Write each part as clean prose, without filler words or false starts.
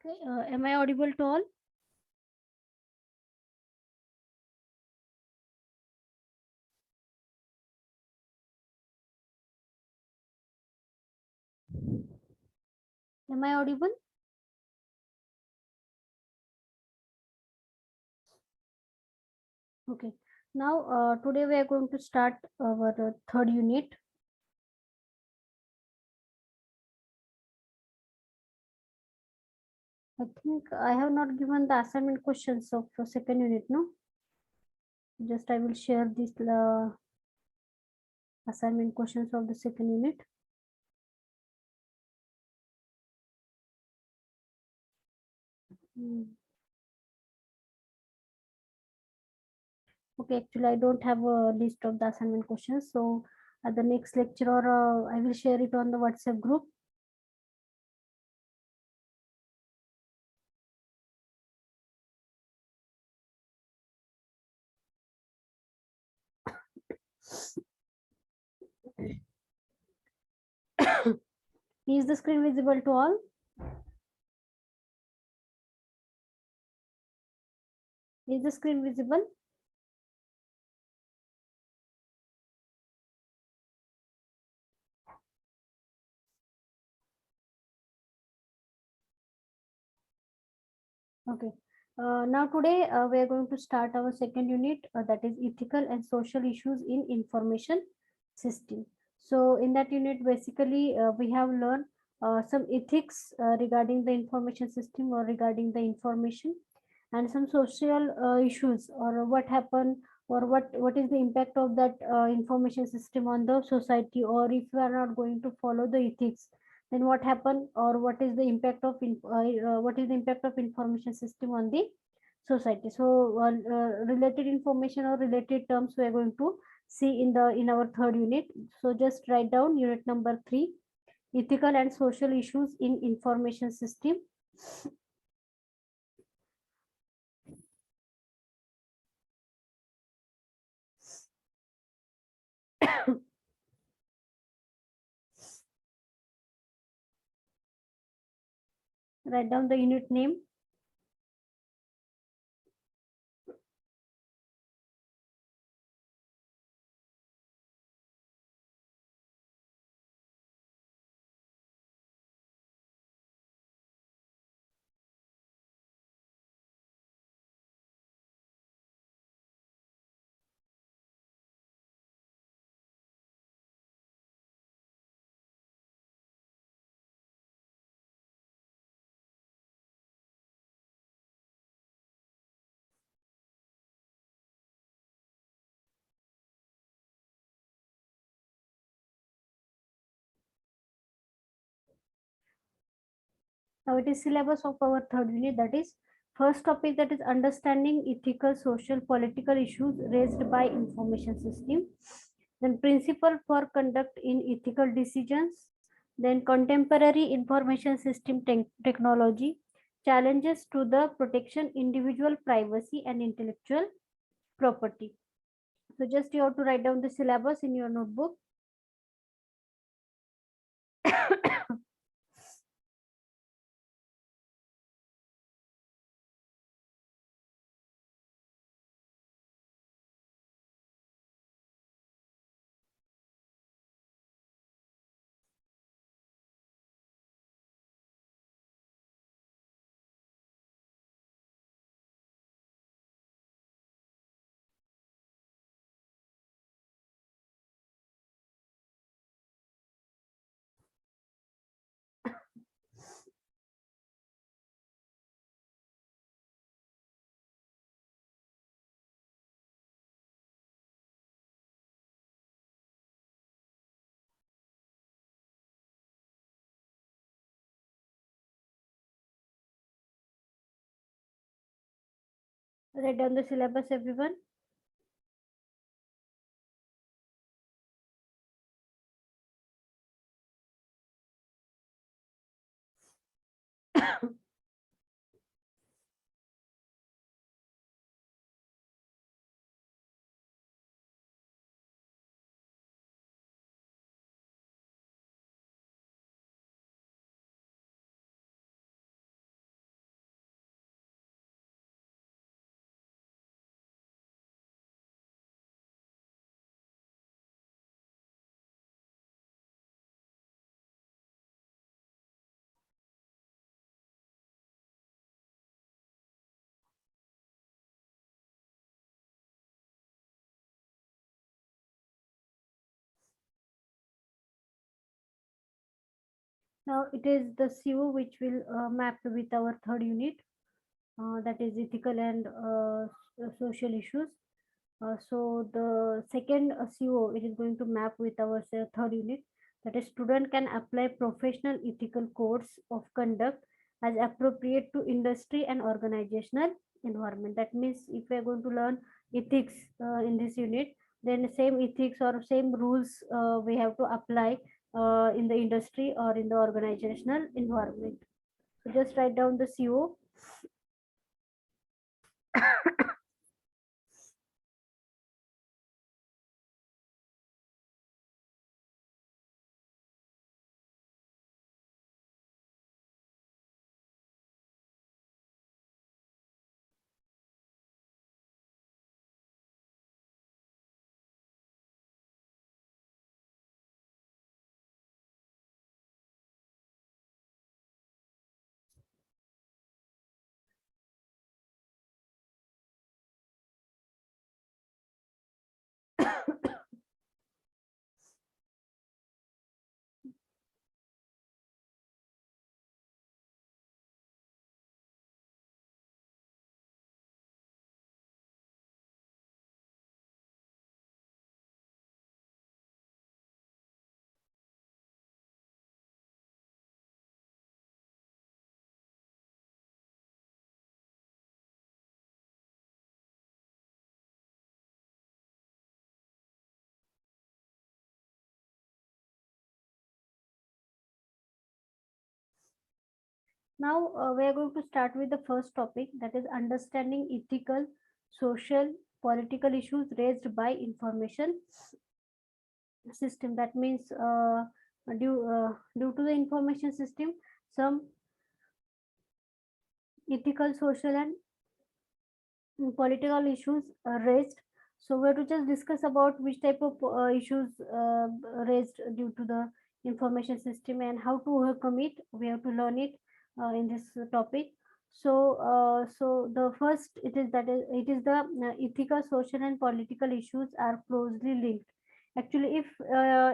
Okay, am I audible to all? Am I audible? Okay. Now, today we are going to start our third unit. I think I have not given the assignment questions of second unit, no? Just I will share this assignment questions of the second unit. Okay, actually I don't have a list of the assignment questions. So at the next lecture or I will share it on the WhatsApp group. Is the screen visible to all? Is the screen visible? Okay. Now today we are going to start our second unit, that is ethical and social issues in information system. So in that unit basically we have learned some ethics regarding the information system or regarding the information, and some social issues or what happened or what is the impact of that information system on the society, or if we are not going to follow the ethics, then what happened or what is the impact of what is the impact of information system on the society. So related information or related terms we are going to see in our third unit. So just write down unit number 3, ethical and social issues in information system. Write down the unit name. Now it is syllabus of our third unit, that is first topic, that is understanding ethical, social, political issues raised by information system. Then principle for conduct in ethical decisions. Then contemporary information system technology, challenges to the protection individual privacy and intellectual property. So just you have to write down the syllabus in your notebook. Write down the syllabus, everyone. Now it is the CO which will map with our third unit, that is ethical and social issues. So the second CO, it is going to map with our third unit, that is student can apply professional ethical codes of conduct as appropriate to industry and organizational environment. That means if we are going to learn ethics in this unit, then the same ethics or same rules we have to apply in the industry or in the organizational environment. So just write down the CO. Now we are going to start with the first topic, that is understanding ethical, social, political issues raised by information system. That means due to the information system, some ethical, social, and political issues raised. So we have to just discuss about which type of issues raised due to the information system and how to overcome it. We have to learn it in this topic. So the first, it is the ethical, social, and political issues are closely linked. Actually, if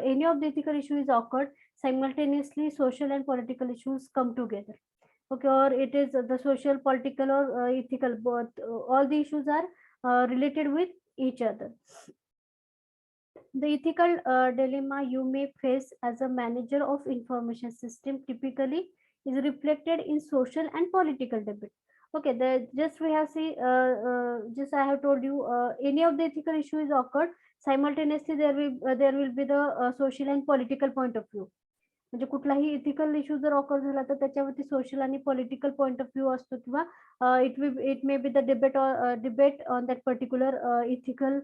any of the ethical issues occurred simultaneously, social and political issues come together. Okay, or it is the social, political, or ethical, both all the issues are related with each other. The ethical dilemma you may face as a manager of information system typically is reflected in social and political debate. Okay, the just we have see just I have told you any of the ethical issues occurred simultaneously, there will be the social and political point of view. म्हणजे कुठलाही ethical issue जर occur झाला तर त्याच्यावरती social आणि political point of view असतो, किंवा it may be the debate on that particular ethical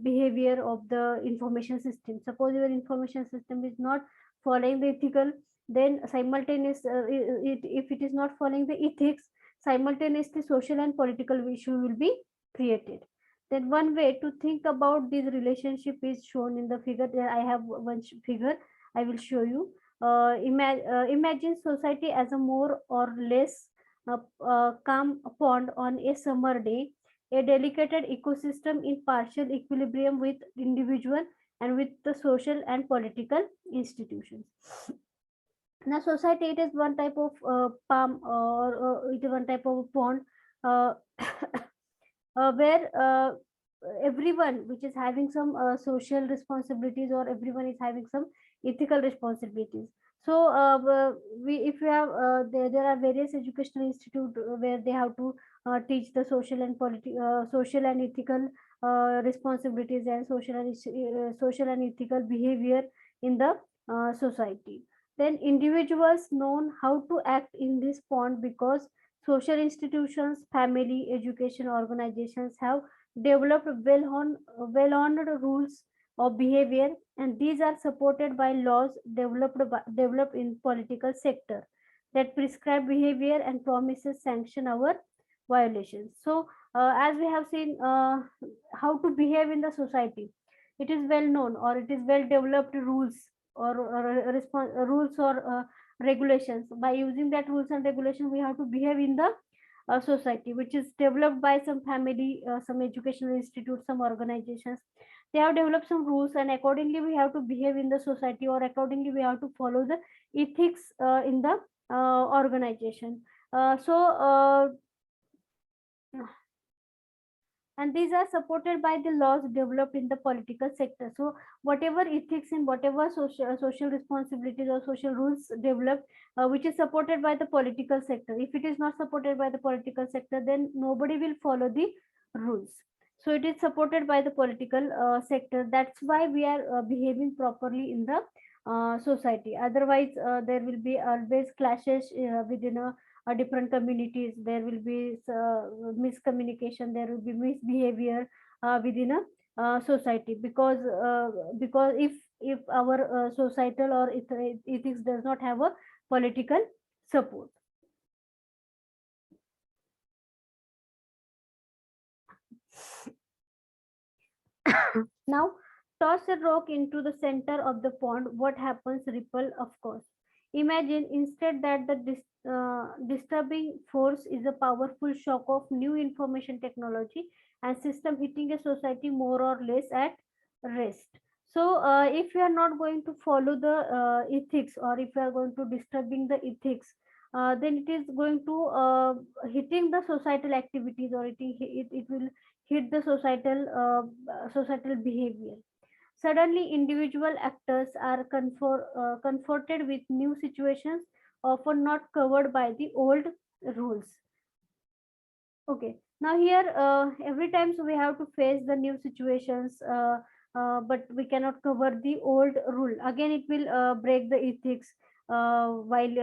behavior of the information system. Suppose your information system is not following the ethical, then simultaneous if it is not following the ethics, simultaneously social and political issue will be created. Then one way to think about this relationship is shown in the figure. There I have one figure I will show you. Imagine society as a more or less calm pond on a summer day, a delicate ecosystem in partial equilibrium with individual and with the social and political institutions. Now, society, it is one type of palm, or it is one type of pond uh, where everyone which is having some social responsibilities, or everyone is having some ethical responsibilities. So we if we have there are various educational institute where they have to teach the social and ethical responsibilities and social and ethical behavior in the society. Then individuals known how to act in this pond because social institutions, family, education organizations have developed well-honored rules of behavior, and these are supported by laws developed in political sector that prescribe behavior and promises sanction our violations. So as we have seen how to behave in the society, it is well known, or it is well developed rules, or rules or regulations. By using that rules and regulation, we have to behave in the society, which is developed by some family, some educational institutes, some organizations. They have developed some rules, and accordingly we have to behave in the society, or accordingly we have to follow the ethics in the organization. So and these are supported by the laws developed in the political sector. So whatever ethics and whatever social responsibilities or social rules developed, which is supported by the political sector, if it is not supported by the political sector, then nobody will follow the rules. So it is supported by the political sector. That's why we are behaving properly in the society. Otherwise there will be always clashes within a different communities. There will be miscommunication, there will be misbehavior within a society, because if our societal or ethics does not have a political support. Now, toss a rock into the center of the pond. What happens? Ripple, of course. Imagine instead that the disturbing force is a powerful shock of new information technology and system hitting a society more or less at rest. So, if you are not going to follow the ethics, or if you are going to disturbing the ethics, then it is going to hitting the societal activities, or it will hit the societal behavior. Suddenly, individual actors are confronted with new situations, often not covered by the old rules. Okay. Now here, every time so we have to face the new situations, but we cannot cover the old rule. Again, it will break the ethics. While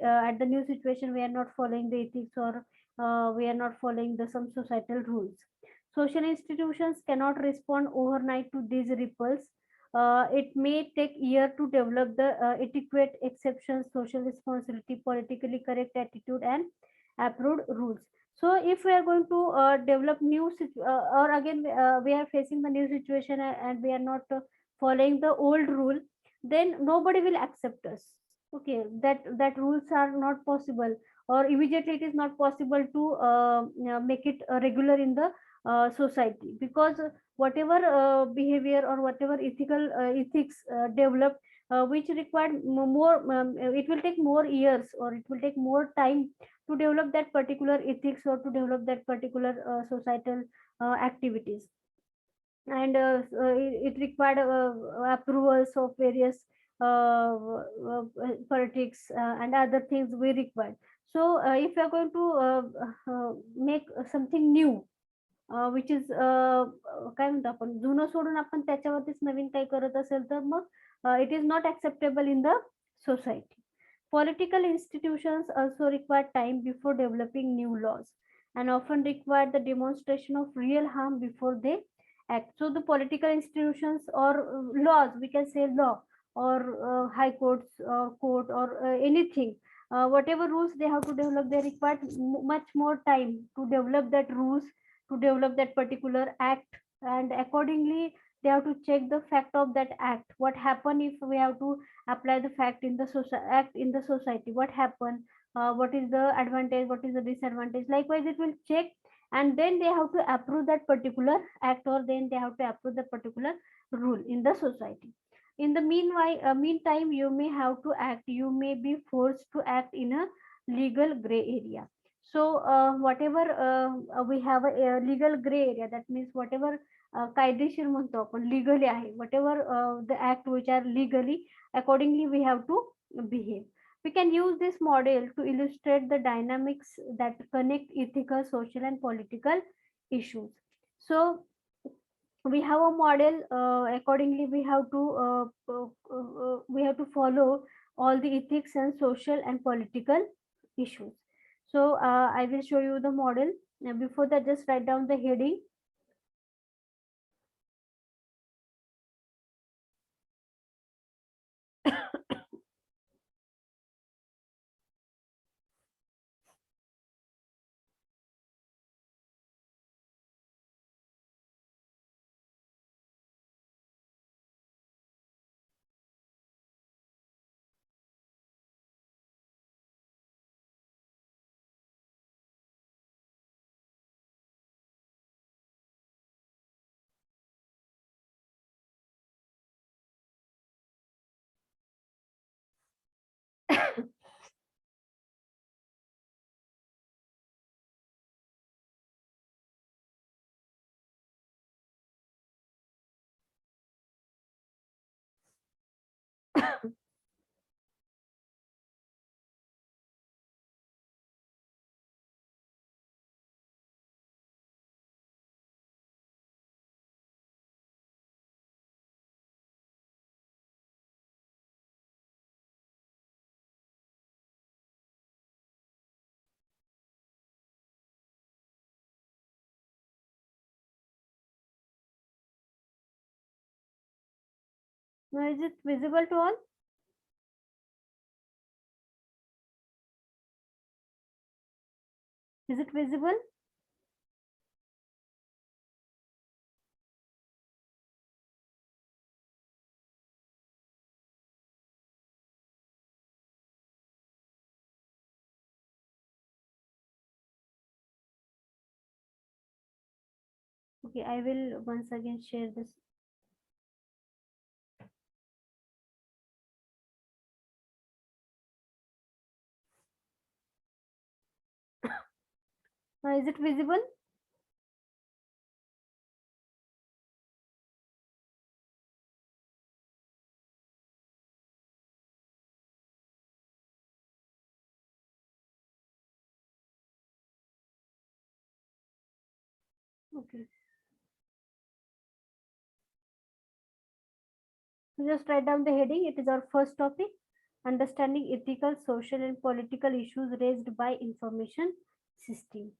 at the new situation, we are not following the ethics, or we are not following the some societal rules. Social institutions cannot respond overnight to these ripples. It may take year to develop the adequate exceptions, social responsibility, politically correct attitude, and approved rules. So if we are going to develop or again we are facing the new situation, and we are not following the old rule, then nobody will accept us. Okay, that rules are not possible, or immediately it is not possible to make it regular in the society, because whatever behavior or whatever ethics developed, which required more, it will take more years, or it will take more time to develop that particular ethics, or to develop that particular societal activities. And it required approvals of various politics and other things we required. So if you are going to make something new, which is काय म्हणतो आपण, जुनं सोडून आपण त्याच्यावरतीच नवीन काही करत असेल, तर मग it is not acceptable in the society. Political institutions also require time before developing new laws, and often require the demonstration of real harm before they act. So the political institutions or laws, we can say law, or high courts, court, or anything, whatever rules they have to develop, they require much more time to develop that rules, to develop that particular act. And accordingly they have to check the fact of that act. What happen if we have to apply the fact in the act in the society? What happen? What is the advantage? What is the disadvantage? Likewise, it will check, and then they have to approve that particular act, or then they have to approve the particular rule in the society. In the meantime, you may have to act. You may be forced to act in a legal gray area. So whatever we have a legal gray area, that means whatever कायदेशीर म्हणतो आपण, legally आहे, whatever the act which are legally, accordingly we have to behave. We can use this model to illustrate the dynamics that connect ethical, social, and political issues. So we have a model, accordingly we have to follow all the ethics and social and political issues. So I will show you the model. Now, before that, just write down the heading. Now, is it visible to all? Is it visible? Okay, I will once again share this. Now, is it visible? Okay. So just write down the heading. It is our first topic, understanding ethical, social, and political issues raised by information system.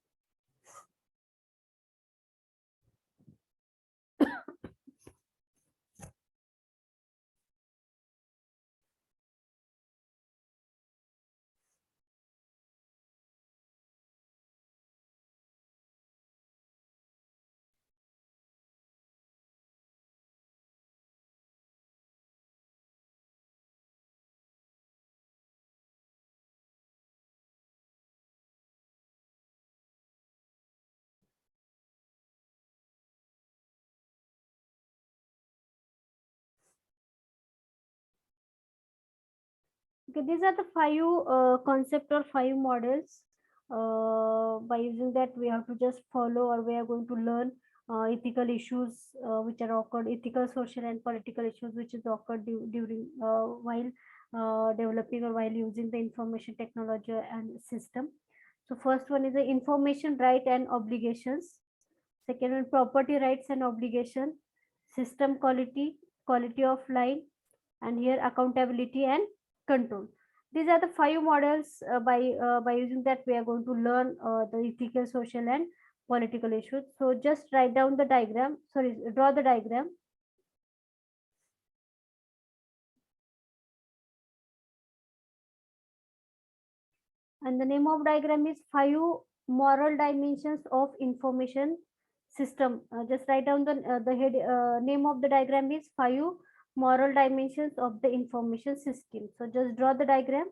Okay, these are the five concept or five models. By using that, we have to just follow, or we are going to learn ethical issues which are occurred, ethical, social, and political issues which is occurred during while developing or while using the information technology and system. So first one is the information right and obligations. Second one, property rights and obligation. System quality, quality of life, and here accountability and control. These are the five models. By using that, we are going to learn the ethical, social, and political issues. So just write down the diagram. Sorry, draw the diagram. And the name of diagram is five moral dimensions of information system. Just write down the head name of the diagram is five moral dimensions of the information system. So just draw the diagram.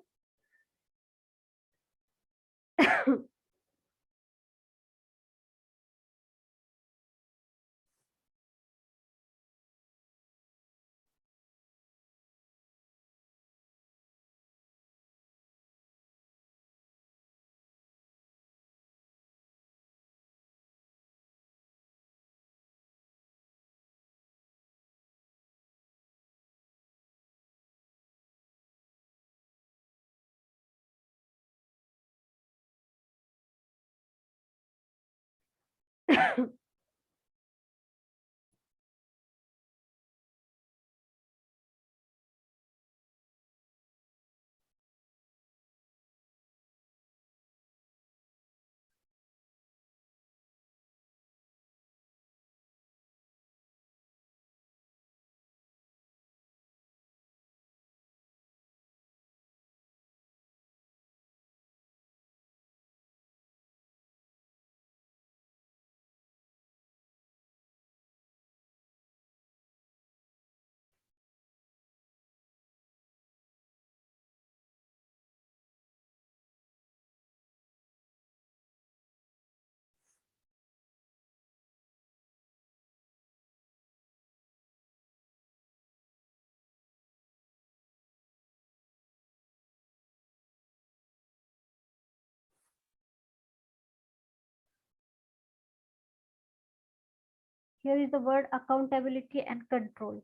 Here is the word accountability and control.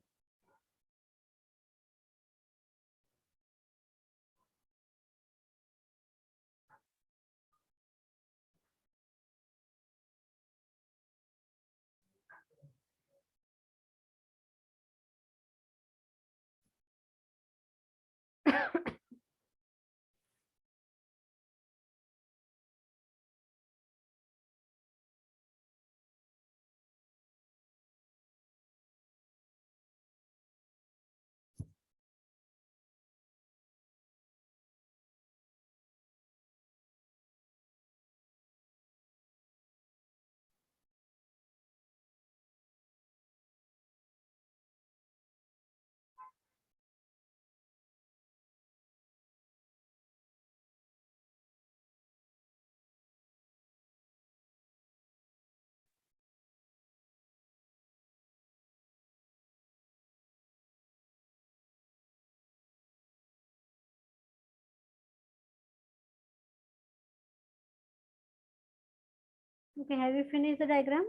Okay, have you finished the diagram?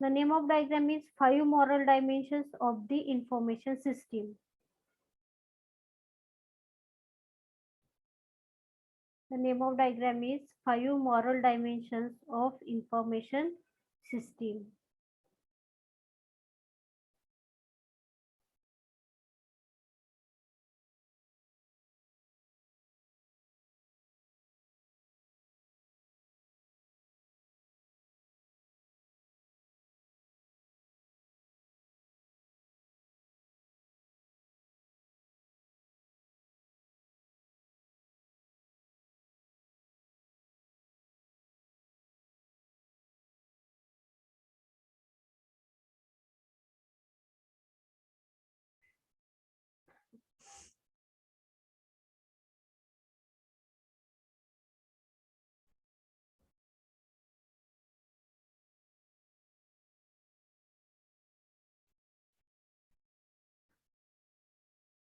The name of diagram is 5 moral dimensions of the information system. The name of diagram is 5 moral dimensions of information system.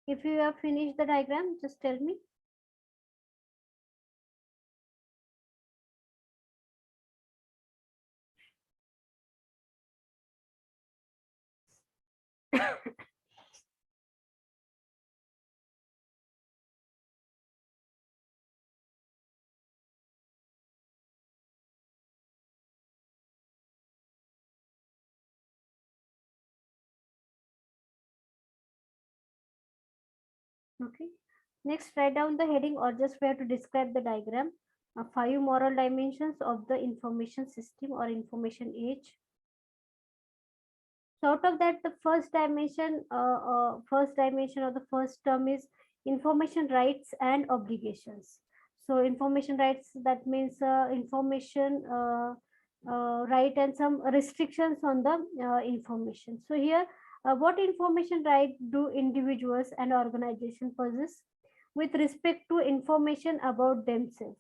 If you have finished the diagram, just tell me. Okay. Next, write down the heading or just we have to describe the diagram. 5 moral dimensions of the information system or information age. So out of that, the first dimension or the first term is information rights and obligations. So information rights, that means information right and some restrictions on the information. So here, what information right do individuals and organization possess with respect to information about themselves?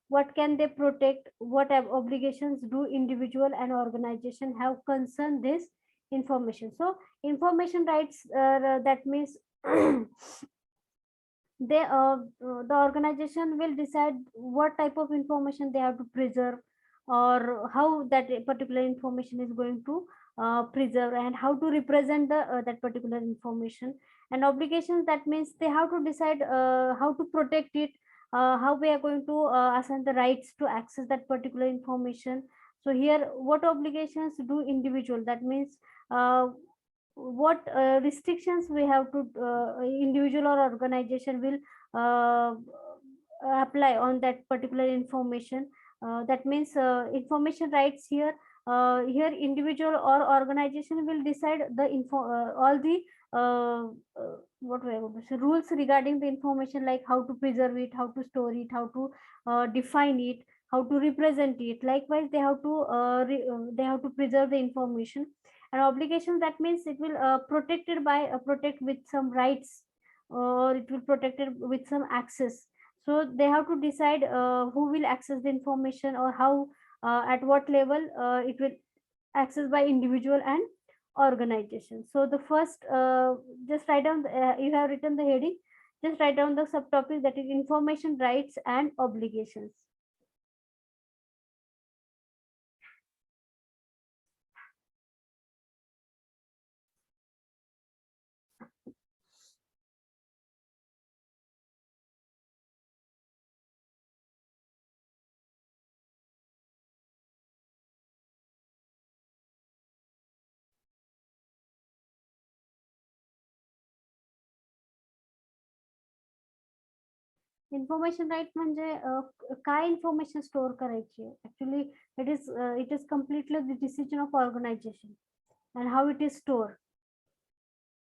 What can they protect? What obligations do individual and organization have concern this information? So information rights, that means the organization will decide what type of information they have to preserve, or how that particular information is going to preserve, and how to represent the that particular information. And obligations, that means they have to decide how to protect it, how we are going to assign the rights to access that particular information. So here, what obligations do individual, that means what restrictions we have to individual or organization will uh, apply on that particular information. That means information rights here, here individual or organization will decide the all the uh, what we are going to say, rules regarding the information, like how to preserve it, how to store it, how to define it, how to represent it. Likewise, they have to they have to preserve the information. And obligation, that means it will protected by protect with some rights, or it will protected with some access. So they have to decide who will access the information, or how at what level it will access by individual and organization. So the first, just write down you have written the heading, just write down the subtopic, that is information rights and obligations. Information right म्हणजे काय information store करायची actually. It is completely the decision of organisation and how it is store.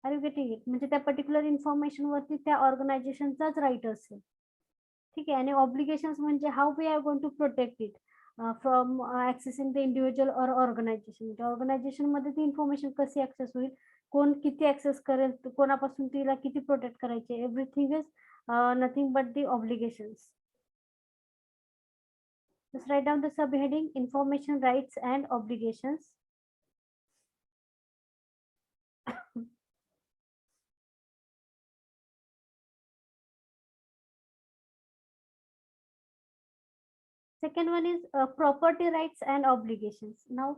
Are you getting it? म्हणजे त्या particular information वरती त्या ऑर्गनायझेशनचाच right असेल. ठीक आहे. आणि ऑब्लिगेशन्स म्हणजे how we are going to protect it from accessing the individual or organisation. म्हणजे ऑर्गनायझेशन मध्ये ती इन्फॉर्मेशन कशी ऍक्सेस होईल, कोण किती ऍक्सेस करेल, कोणापासून तिला किती प्रोटेक्ट करायचे, everything is nothing but the obligations. Just write down the subheading information rights and obligations. Second one is property rights and obligations. Now,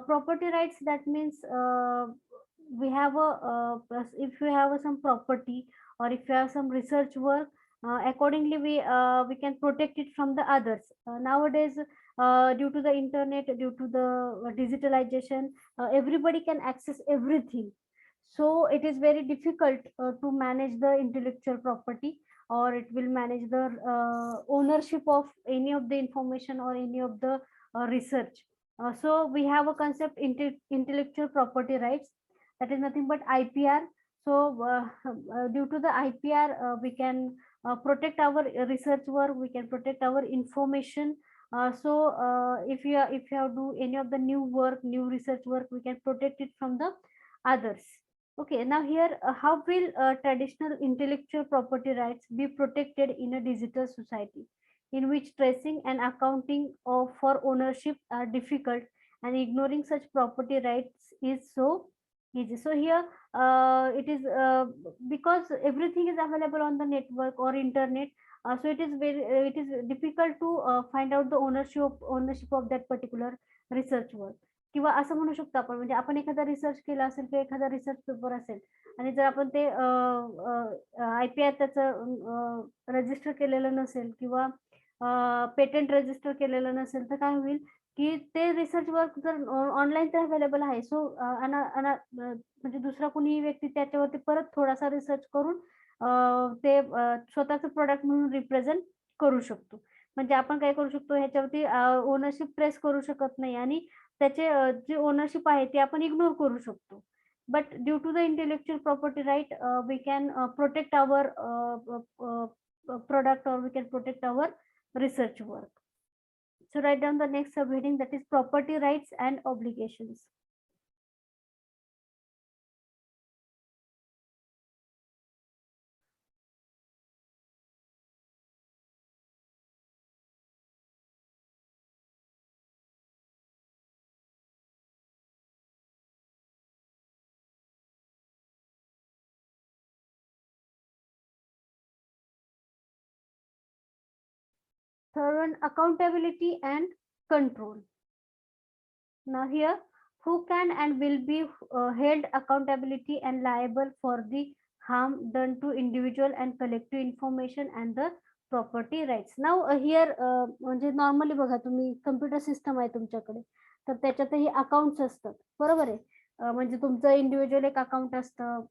property rights, that means we have a if you have some property, or if you have some research work, accordingly we can protect it from the others. Nowadays, due to the internet, due to the digitalization, everybody can access everything. So it is very difficult to manage the intellectual property, or it will manage the ownership of any of the information or any of the research. So we have a concept, intellectual property rights, that is nothing but IPR. So due to the IPR, we can protect our research work, we can protect our information. If you have do any of the new work, new research work, we can protect it from the others. Okay, now here, how will traditional intellectual property rights be protected in a digital society in which tracing and accounting for ownership are difficult, and ignoring such property rights is so easy? So here, it is because everything is available on the network or internet, so it is difficult to find out the ownership of that particular research work. किंवा असं म्हणू शकतो आपण, म्हणजे आपण एखादा research केला असेल किंवा एखादा रिसर्च पेपर असेल, आणि जर आपण ते IPR त्याचं रजिस्टर केलेलं नसेल, किंवा पेटंट रजिस्टर केलेलं नसेल, तर काय होईल की ते रिसर्च वर्क जर ऑनलाईन तर अवेलेबल आहे, सो म्हणजे दुसरा कोणी व्यक्ती त्याच्यावरती परत थोडासा रिसर्च करून ते स्वतःचं प्रोडक्ट म्हणून रिप्रेझेंट करू शकतो. म्हणजे आपण काय करू शकतो, ह्याच्यावरती ओनरशिप प्रेस करू शकत नाही, आणि त्याचे जे ओनरशिप आहे ते आपण इग्नोर करू शकतो. But due to the intellectual property right, we can protect our product, or we can protect our research work. So write down the next subheading, that is property rights and obligations. Third one, accountability and control. Now here, who can and will be held accountability and liable for the harm done to individual and collective information and the property rights. Now here, म्हणजे normally बघा तुम्ही, computer system आहे तुमच्याकडे, तर त्याच्यातही accounts असतात, बरोबर आहे. म्हणजे तुमचं इंडिव्हिज्युअल एक अकाउंट असतं,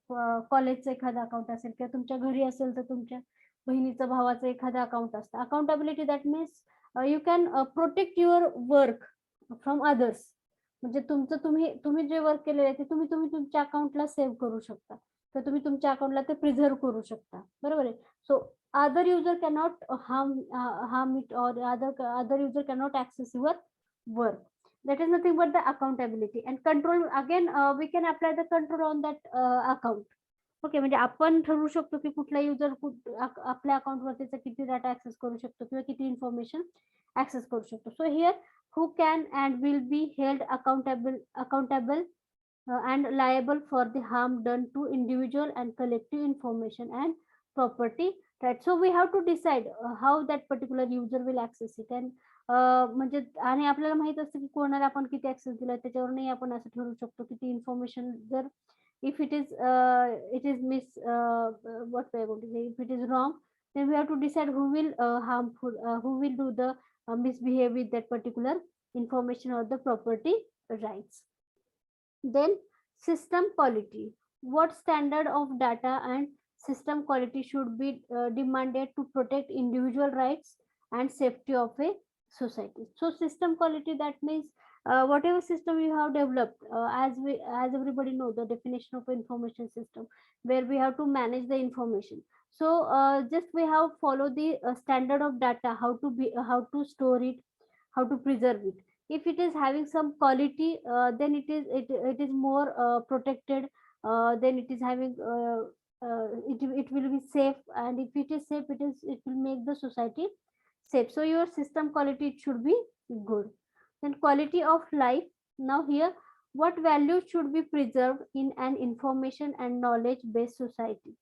कॉलेजचं एखादं अकाउंट असेल, किंवा तुमच्या घरी असेल तर तुमच्या बहिणीचं भावाचं एखादं अकाउंट असतं. Accountability, that means you can protect your work from others. म्हणजे तुमचं तुम्ही तुम्ही जे वर्क केलेलं आहे ते तुम्ही तुम्ही तुमच्या अकाउंटला सेव्ह करू शकता, तर तुम्ही तुमच्या अकाउंटला ते प्रिझर्व करू शकता, बरोबर आहे. सो other user cannot harm it, or other user cannot access your work. That is nothing but the accountability and control. Again, we can apply the control on that account. Okay, म्हणजे आपण ठरवू शकतो की कुठला युजर आपल्या अकाउंटवरतीचा किती data access करू शकतो किंवा किती इन्फॉर्मेशन ऍक्सेस करू शकतो. So here who can and will be held accountable and liable for the harm done to individual and collective information and property, right? So we have to decide how that particular user will access it. And म्हणजे आणि आपल्याला माहित असतं की कोणाला आपण किती access दिला, त्याच्यावरही आपण असं ठरवू शकतो की ती इन्फॉर्मेशन जर if it is what we are going to say, if it is wrong, then we have to decide who will harmful who will do the misbehave with that particular information or the property rights. Then system quality. What standard of data and system quality should be demanded to protect individual rights and safety of a society? So system quality, that means whatever system you have developed, as everybody know the definition of information system, where we have to manage the information. So just we have follow the standard of data, how to store it, how to preserve it. If it is having some quality, then it is more protected, then it is having it will be safe, and if it is safe, it will make the society safe. So your system quality, it should be good. Then quality of life. Now here, what values should be preserved in an information and knowledge based society?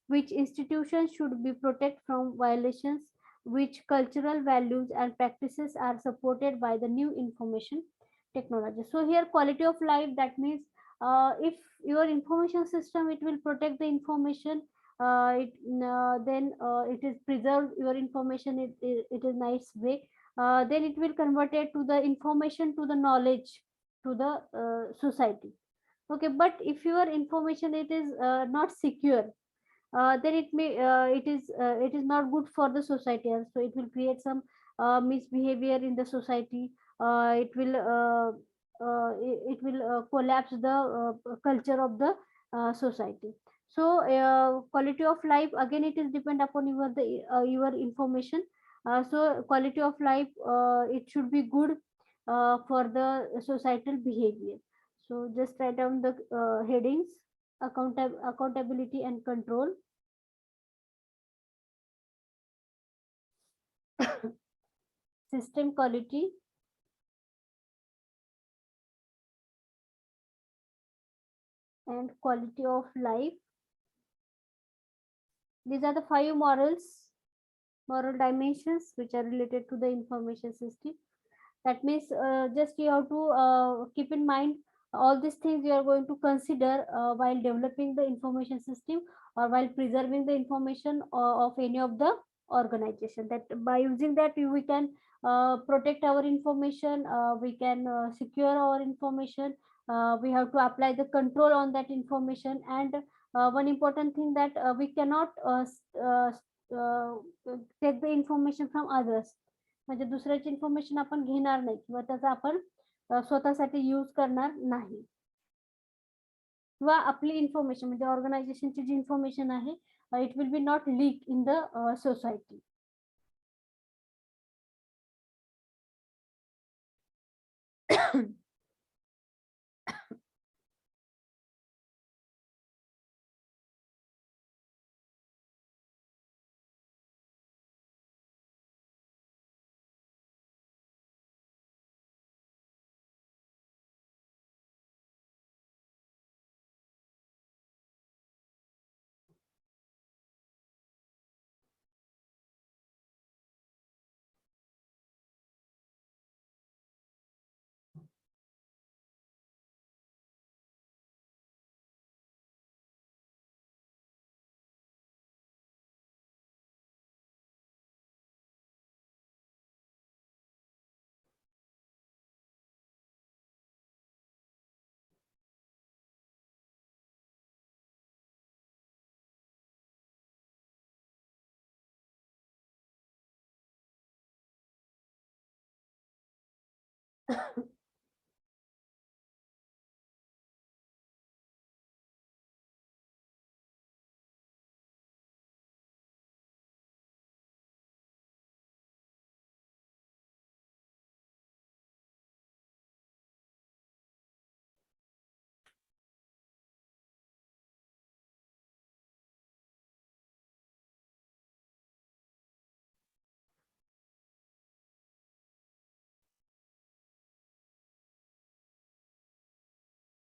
Which institutions should be protected from violations? Which cultural values and practices are supported by the new information technology? So here quality of life, that means if your information system, it will protect the information, then it is preserved your information, it is nice way, then it will convert it to the information, to the knowledge, to the society. Okay, but if your information, it is not secure, then it is not good for the society, and so it will create some misbehavior in the society. It will collapse the culture of the society. So quality of life, again, it is depend upon your information. So quality of life, it should be good for the societal behavior. So just write down the headings: accountability and control, system quality, and quality of life. These are the 5 moral dimensions which are related to the information system. That means just you have to keep in mind all these things you are going to consider while developing the information system, or while preserving the information of any of the organization. That by using that, we can protect our information, we can secure our information, we have to apply the control on that information. And one important thing, that we cannot take the information from others. म्हणजे दुसऱ्याची information आपण घेणार नाही किंवा त्याचा आपण स्वतःसाठी use करणार नाही, किंवा आपली इन्फॉर्मेशन म्हणजे ऑर्गनायझेशनची जी इन्फॉर्मेशन आहे, it will B not leak in the society.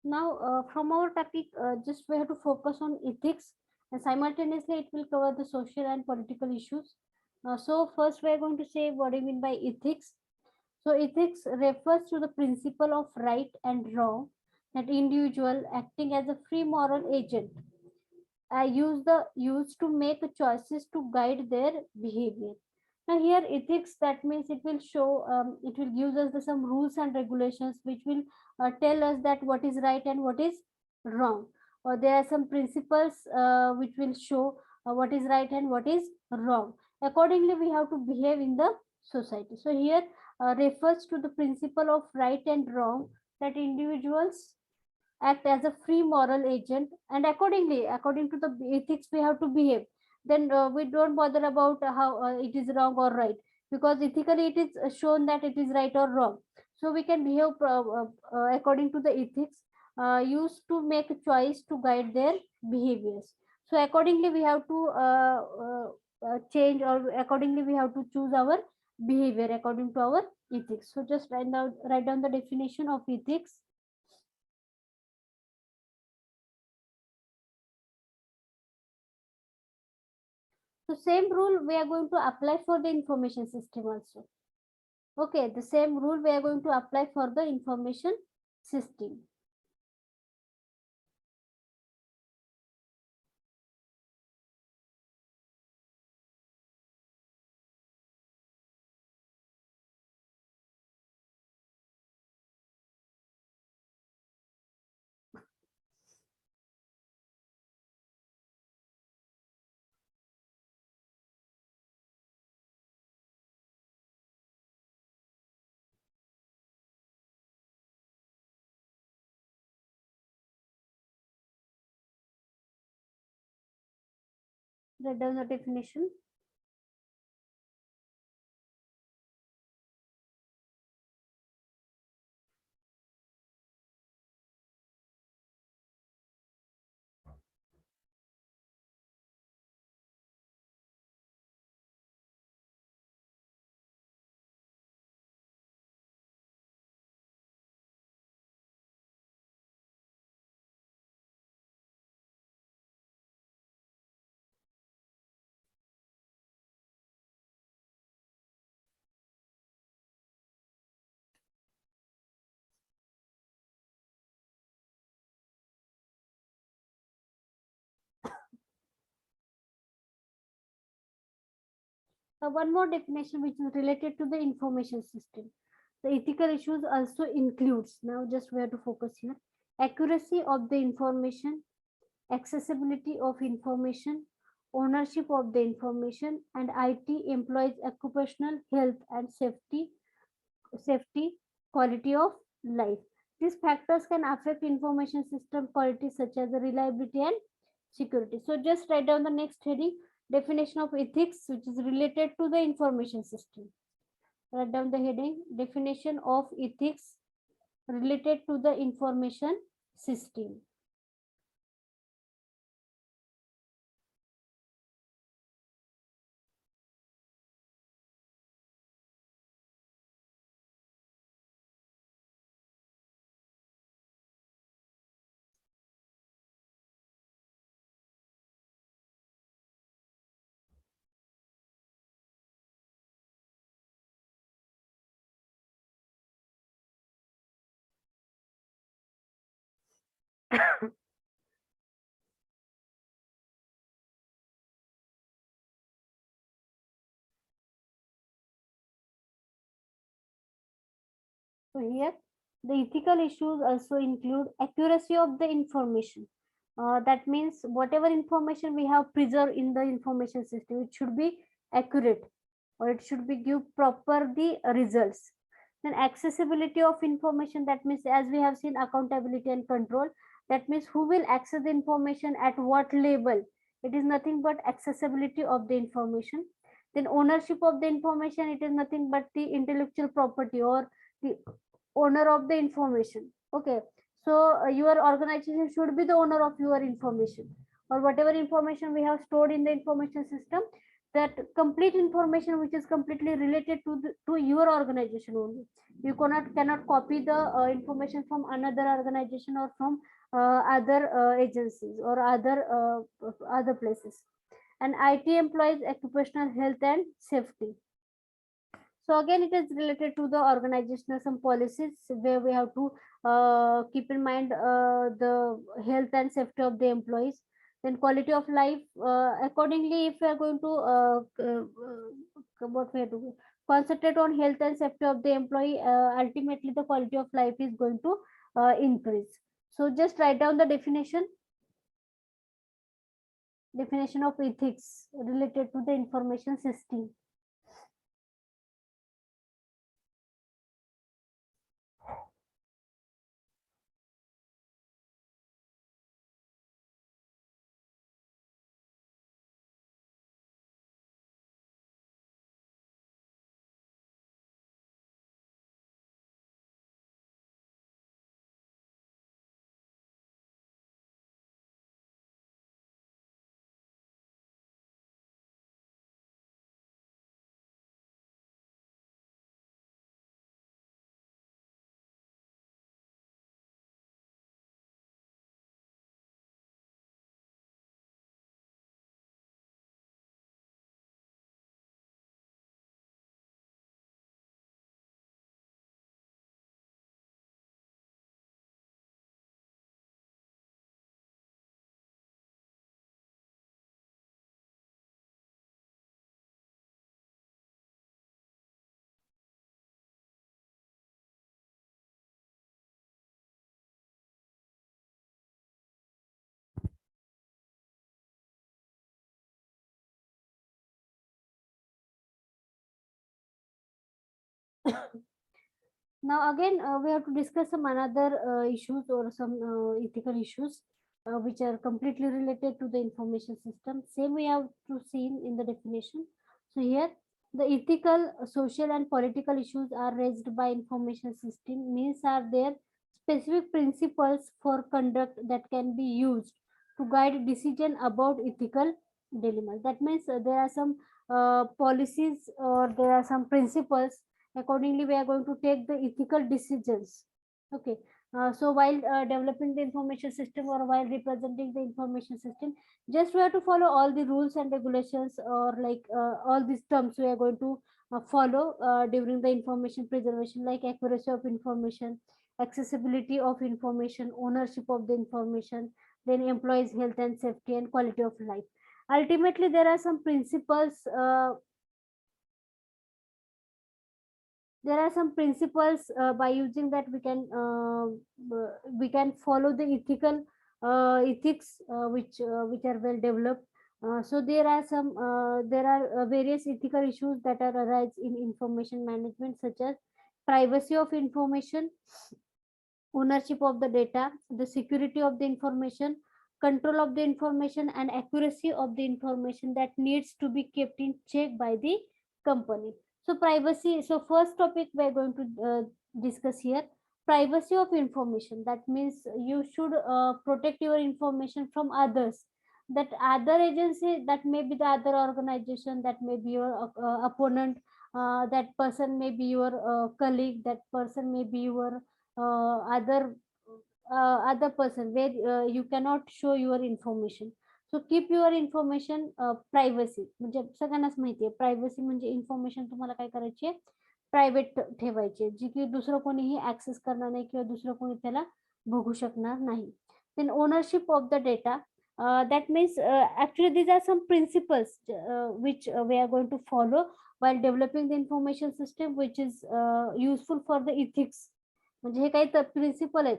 Now, from our topic, just we have to focus on ethics, and simultaneously it will cover the social and political issues. So first, we are going to say what do you mean by ethics. So ethics refers to the principle of right and wrong, that individual acting as a free moral agent use to make choices to guide their behavior. Now here ethics, that means it will show, it will give us some rules and regulations which will tell us that what is right and what is wrong. Or there are some principles which will show what is right and what is wrong. Accordingly, we have to behave in the society. So here refers to the principle of right and wrong, that individuals act as a free moral agent, and accordingly, according to the ethics, we have to behave. Then we don't bother about how it is wrong or right, because ethically it is shown that it is right or wrong. So we can behave according to the ethics used to make a choice to guide their behaviors. So accordingly we have to change, or accordingly we have to choose our behavior according to our ethics. So just write down the definition of ethics. So same rule we are going to apply for the information system also. Okay, the same rule we are going to apply for the information system. Write down the definition. One more definition which is related to the information system. The ethical issues also includes, now just we have to focus here, accuracy of the information, accessibility of information, ownership of the information, and IT employees' occupational health and safety, quality of life. These factors can affect information system quality such as the reliability and security. So just write down the next heading, definition of ethics, which is related to the information system. Write down the heading, definition of ethics related to the information system. So here, the ethical issues also include accuracy of the information. That means whatever information we have preserved in the information system, it should be accurate, or it should be give proper the results. Then accessibility of information, that means as we have seen accountability and control, that means who will access the information at what level. It is nothing but accessibility of the information. Then ownership of the information, it is nothing but the intellectual property or the owner of the information. Okay, so your organization should be the owner of your information, or whatever information we have stored in the information system, that complete information which is completely related to your organization only. You cannot copy the information from another organization or from other agencies or other places. And IT employees occupational health and safety. So again, it is related to the organizational some policies where we have to keep in mind the health and safety of the employees. Then quality of life. Accordingly, if we are going to what we have to concentrate on health and safety of the employee, ultimately the quality of life is going to increase. So just write down the definition of ethics related to the information system. Now again, we have to discuss some another issues or some ethical issues which are completely related to the information system. Same we have to see in the definition. So here, the ethical, social, and political issues are raised by information system means are there specific principles for conduct that can be used to guide decision about ethical dilemmas. That means there are some policies or there are some principles. Accordingly, we are going to take the ethical decisions. Okay. So while developing the information system or while representing the information system, just we have to follow all the rules and regulations or like all these terms we are going to follow during the information preservation, like accuracy of information, accessibility of information, ownership of the information, then employees health and safety, and quality of life. Ultimately, there are some principles by using that we can follow the ethics which are well developed. So there are various ethical issues that are arise in information management, such as privacy of information, ownership of the data, the security of the information, control of the information, and accuracy of the information that needs to be kept in check by the company. So privacy. So first topic we are going to discuss here, privacy of information. That means you should protect your information from others. That other agency, that may be the other organization, that may be your opponent, that person may be your colleague, that person may be your other person where you cannot show your information. So keep your information privacy. म्हणजे सगळ्यांनाच माहिती आहे privacy म्हणजे information तुम्हाला काय करायची आहे, private ठेवायची, जी की दुसरं कोणीही ऍक्सेस करणार नाही किंवा दुसरं कोणी त्याला बघू शकणार नाही. Then ownership of the data. That means actually these are some principles which we are going to follow while developing the information system, which is useful for the ethics. म्हणजे हे काही प्रिन्सिपल आहेत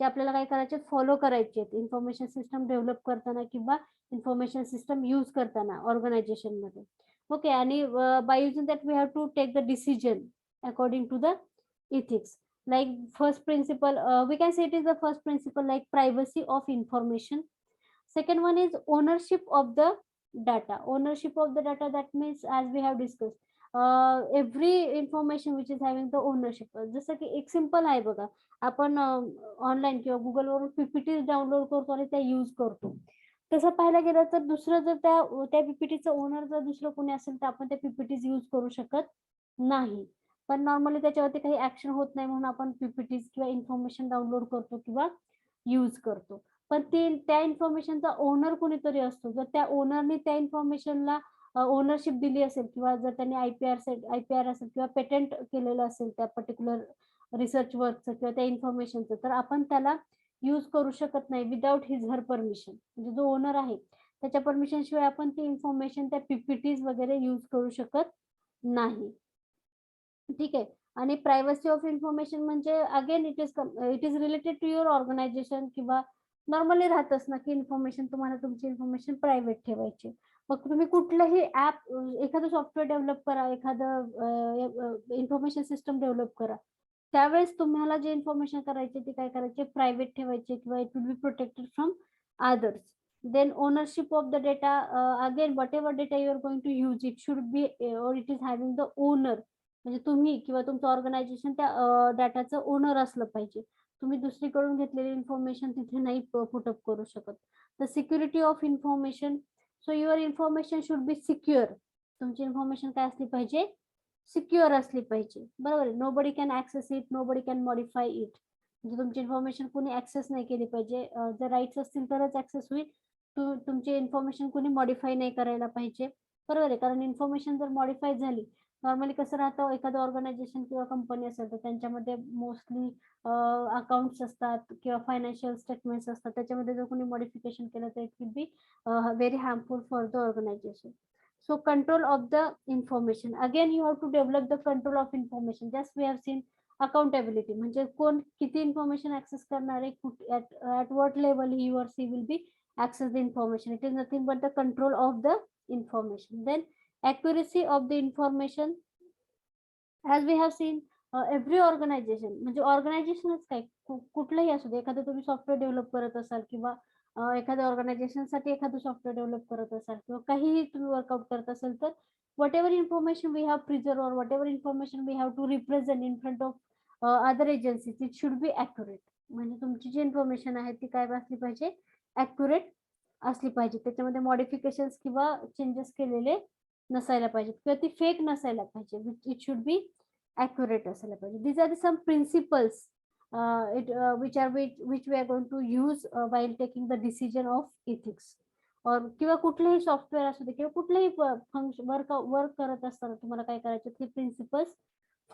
जे आपल्याला काय करायचे, फॉलो करायचे आहेत information system develop करताना किंवा इन्फॉर्मेशन सिस्टम यूज करताना ऑर्गनायझेशन मध्ये. ओके. आणि by using that we have to take the decision according to the ethics. Like first principle, we can say it is the first principle, like privacy of information. Second one is ownership of the data. Ownership of the data, that means as we have discussed, every information which is having the ownership. जसं की एक simple आहे बघा, आपण online किंवा गुगलवरून PPT download करतो आणि त्या यूज करतो. तसं पाहायला गेलं तर दुसरं जर त्या पीपीटीचं ओनर जर दुसरं कोणी असेल तर आपण त्या पीपीटीज यूज करू शकत नाही. पण नॉर्मली त्याच्यावरती काही ऍक्शन होत नाही म्हणून आपण पीपीटीज किंवा इन्फॉर्मेशन डाउनलोड करतो किंवा यूज करतो. पण त्या इन्फॉर्मेशनचा ओनर कोणीतरी असतो. जर त्या ओनरने त्या इन्फॉर्मेशनला ओनरशिप दिली असेल किंवा जर त्यांनी आयपीआर असेल किंवा पेटंट केलेलं असेल त्या पर्टिक्युलर रिसर्च वर्कचं किंवा त्या इन्फॉर्मेशनचं, तर आपण त्याला यूज करू शकत नाही विदाउट हिज हर परमिशन. म्हणजे जो ओनर आहे त्याच्या परमिशन शिवाय आपण ती इन्फॉर्मेशन त्या पीपीटीज वगैरे यूज करू शकत नाही. ठीक आहे. आणि प्रायव्हसी ऑफ इन्फॉर्मेशन म्हणजे again it is related to your organisation किंवा नॉर्मली राहतच ना की इन्फॉर्मेशन तुम्हाला तुमची इन्फॉर्मेशन प्रायव्हेट ठेवायची. मग तुम्ही कुठलंही ऍप, एखादं सॉफ्टवेअर डेव्हलप करा, एखादं इन्फॉर्मेशन सिस्टम डेव्हलप करा, त्यावेळेस तुम्हाला जे इन्फॉर्मेशन करायचे ते काय करायचे, प्रायव्हेट ठेवायचे किंवा it will be protected from others. Then ownership of the data, again whatever data you are going to use, it should be or it is having the owner. म्हणजे तुम्ही किंवा तुमचं ऑर्गनायझेशन त्या डाटाचं ओनर असलं पाहिजे. तुम्ही दुसरीकडून घेतलेली इन्फॉर्मेशन तिथे नाही पुटअप करू शकत. The security of information, so your information should be secure. तुमची इन्फॉर्मेशन काय असली पाहिजे, सिक्युअर असली पाहिजे. बरोबर आहे. Nobody can access it, nobody can modify it. म्हणजे तुमची इन्फॉर्मेशन कोणी ऍक्सेस नाही केली पाहिजे. जर राईट्स असतील तरच ऍक्सेस होईल. तुमची इन्फॉर्मेशन कोणी मॉडिफाय नाही करायला पाहिजे. बरोबर आहे. कारण इन्फॉर्मेशन जर मॉडिफाय झाली, नॉर्मली कसं राहतं, एखादं ऑर्गनायझेशन किंवा कंपनी असेल तर त्यांच्यामध्ये मोस्टली अकाउंट्स असतात किंवा फायनान्शियल स्टेटमेंट्स असतात. त्याच्यामध्ये जर कोणी मॉडिफिकेशन केलं तर it will be very harmful for the organisation. So control of the information, again you have to develop the control of information. Just we have seen accountability, म्हणजे कोण किती इन्फॉर्मेशन ऍक्सेस करणार आहे, at what level he or she will be access the information. It is nothing but the control of the information. Then accuracy of the information, as we have seen, every organization, म्हणजे ऑर्गनायझेशनच काय, कुठलंही असू दे, एखादं तुम्ही software develop करत असाल किंवा एखाद्या ऑर्गनायझेशन साठी एखादं सॉफ्टवेअर डेव्हलप करत असाल किंवा काहीही तुम्ही वर्कआउट करत असाल, तर whatever information we have preserve और whatever information we have to represent in front of other agencies, it should be accurate. म्हणजे तुमची जी इन्फॉर्मेशन आहे ती काय असली पाहिजे, ॲक्युरेट असली पाहिजे. त्याच्यामध्ये मॉडिफिकेशन किंवा चेंजेस केलेले नसायला पाहिजे किंवा ती फेक नसायला पाहिजे. इट शुड बी ॲक्युरेट असायला पाहिजे. These are some principles which we are going to use while taking the decision of ethics. और किंवा कुठलेही सॉफ्टवेअर असू दे किंवा कुठलेही वर्क करत असताना तुम्हाला काय करायचे, ते प्रिन्सिपल्स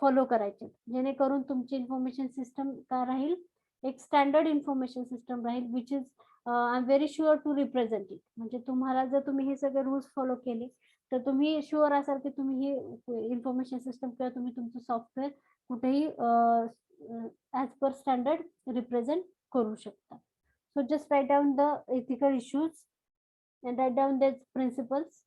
फॉलो करायचे, जेणेकरून तुमची इन्फॉर्मेशन सिस्टम काय राहील, एक स्टँडर्ड इन्फॉर्मेशन सिस्टम राहील, which is I am very sure to represent it. म्हणजे तुम्हाला जर तुम्ही हे सगळे रूल्स फॉलो केले तर तुम्ही शुअर असाल की तुम्ही ही इन्फॉर्मेशन सिस्टम किंवा तुम्ही तुमचं सॉफ्टवेअर कुठेही ऍज पर स्टँडर्ड रिप्रेझेंट करू शकता. So just write down the ethical issues and write down the principles.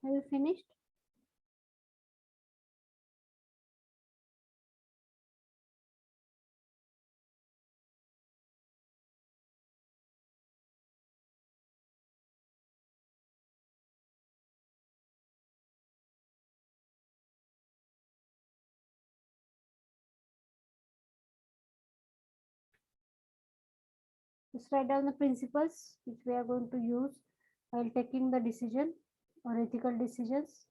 Have you finished? Just write down the principles which we are going to use while taking the decision or ethical decisions.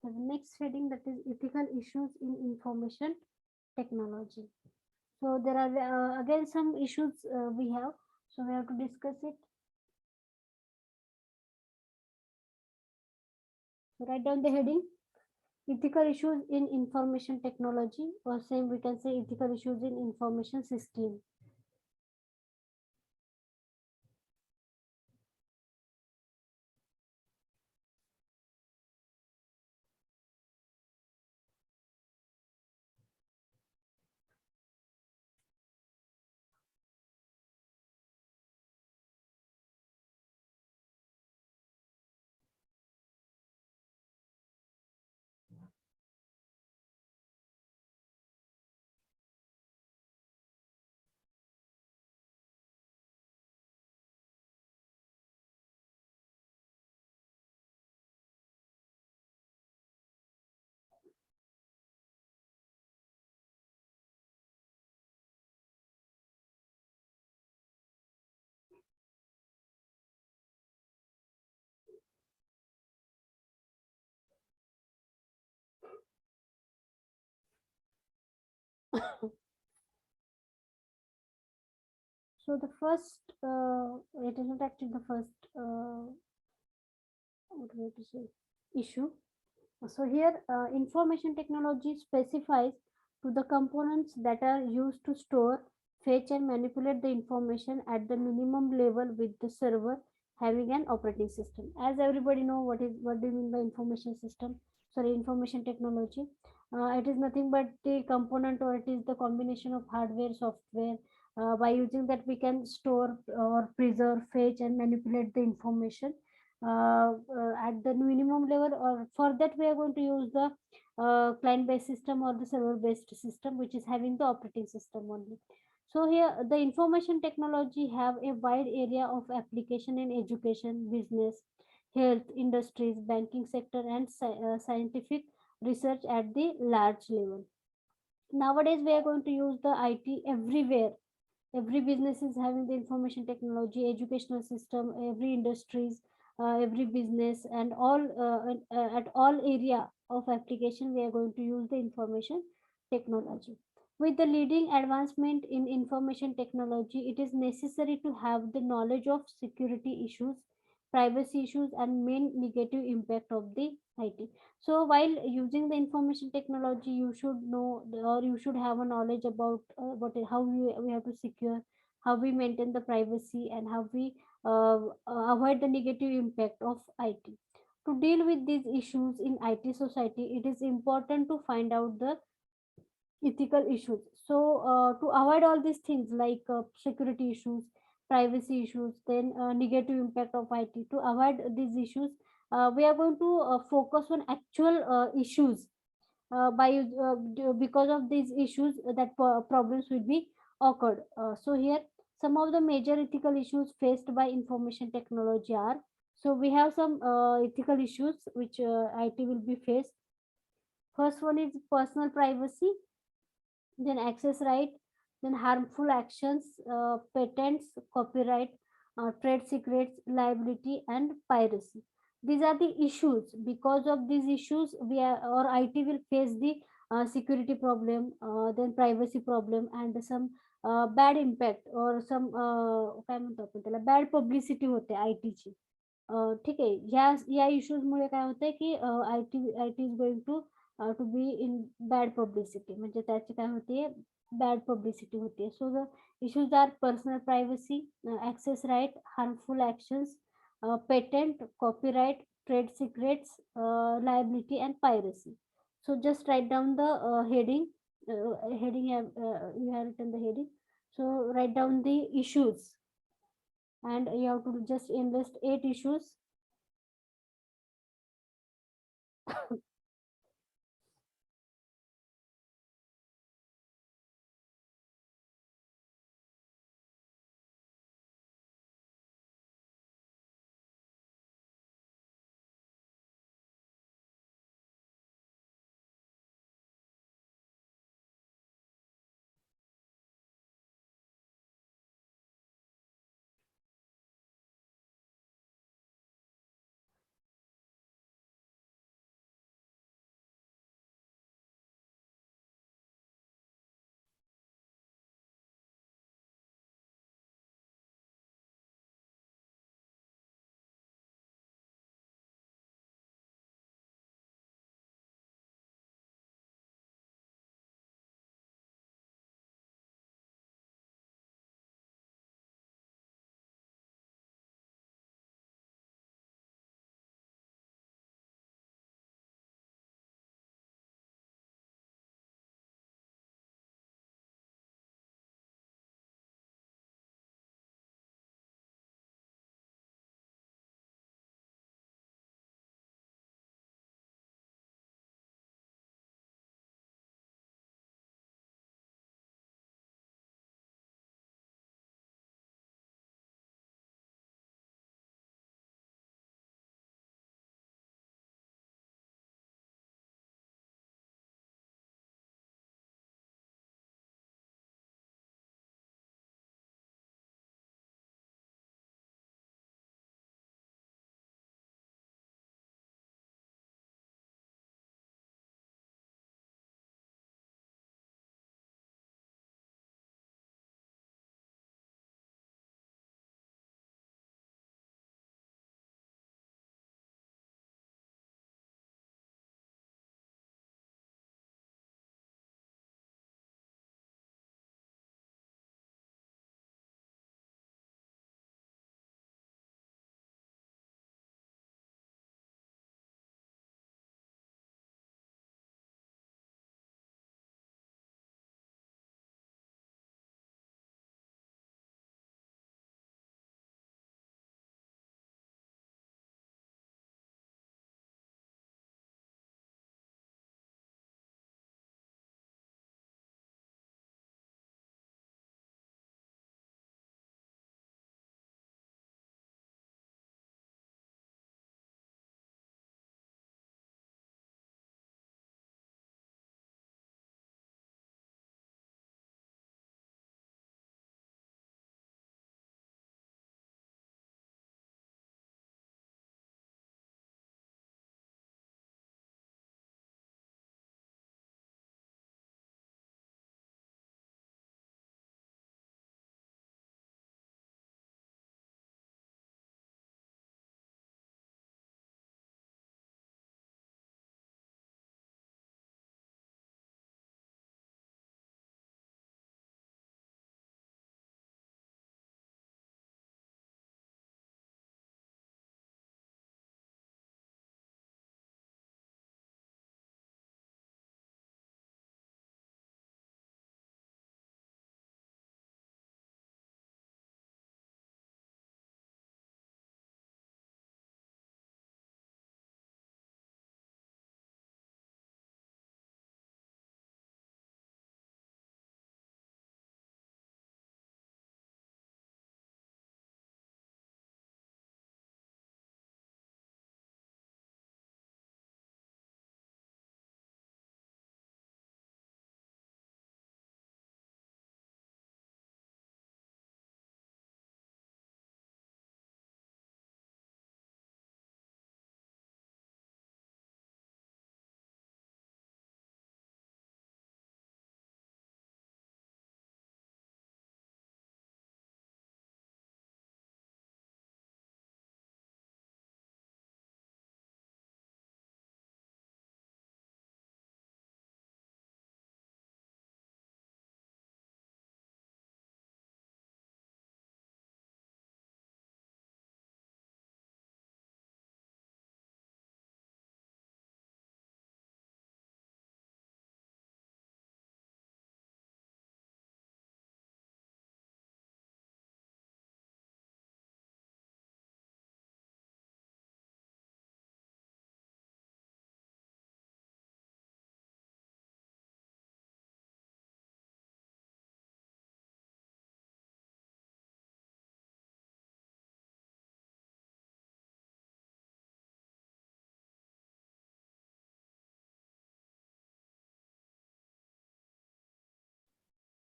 So the next heading, that is ethical issues in information technology. So there are again some issues we have. So we have to discuss it. So write down the heading: ethical issues in information technology, or same we can say ethical issues in information system. So the first, it is not actually the first, what do I have to say, issue. So here, information technology specifies to the components that are used to store, fetch, and manipulate the information at the minimum level with the server having an operating system. As everybody know, what do you mean by information system? Sorry, information technology. It is nothing but the component, or it is the combination of hardware, software. By using that, we can store or preserve, fetch, and manipulate the information at the minimum level. Or for that, we are going to use the client based system or the server based system, which is having the operating system only. So here the information technology have a wide area of application in education, business, health, industries, banking sector, and scientific research at the large level. Nowadays we are going to use the IT everywhere. Every business is having the information technology, educational system, every industries, every business, and all at all area of application we are going to use the information technology. With the leading advancement in information technology, it is necessary to have the knowledge of security issues, privacy issues, and main negative impact of the IT. So while using the information technology, you should know or you should have a knowledge about how we have to secure, how we maintain the privacy, and how we avoid the negative impact of IT. To deal with these issues in IT society, it is important to find out the ethical issues. So, to avoid all these things like security issues, privacy issues, then negative impact of IT, to avoid these issues, we are going to focus on actual issues because of these issues that problems will be occurred. So here some of the major ethical issues faced by information technology are, so we have some ethical issues which IT will be faced. First one is personal privacy, then access right, then harmful actions, patents, copyright, trade secrets, liability, and piracy. These are the issues. Because of these issues, we are, or IT will face the security problem, then privacy problem, and some bad impact or some काय म्हणतो आपण त्याला bad publicity होते आयटीची. ठीक आहे, या issues मुळे काय होतंय की I T is going to be in bad publicity, म्हणजे त्याची काय होते, बॅड पब्लिसिटी होते. So the issues are personal privacy, access right, harmful actions, patent, copyright, trade secrets, liability and piracy. So just write down the heading you have written the heading. So write down the issues, and you have to just invest 8 issues.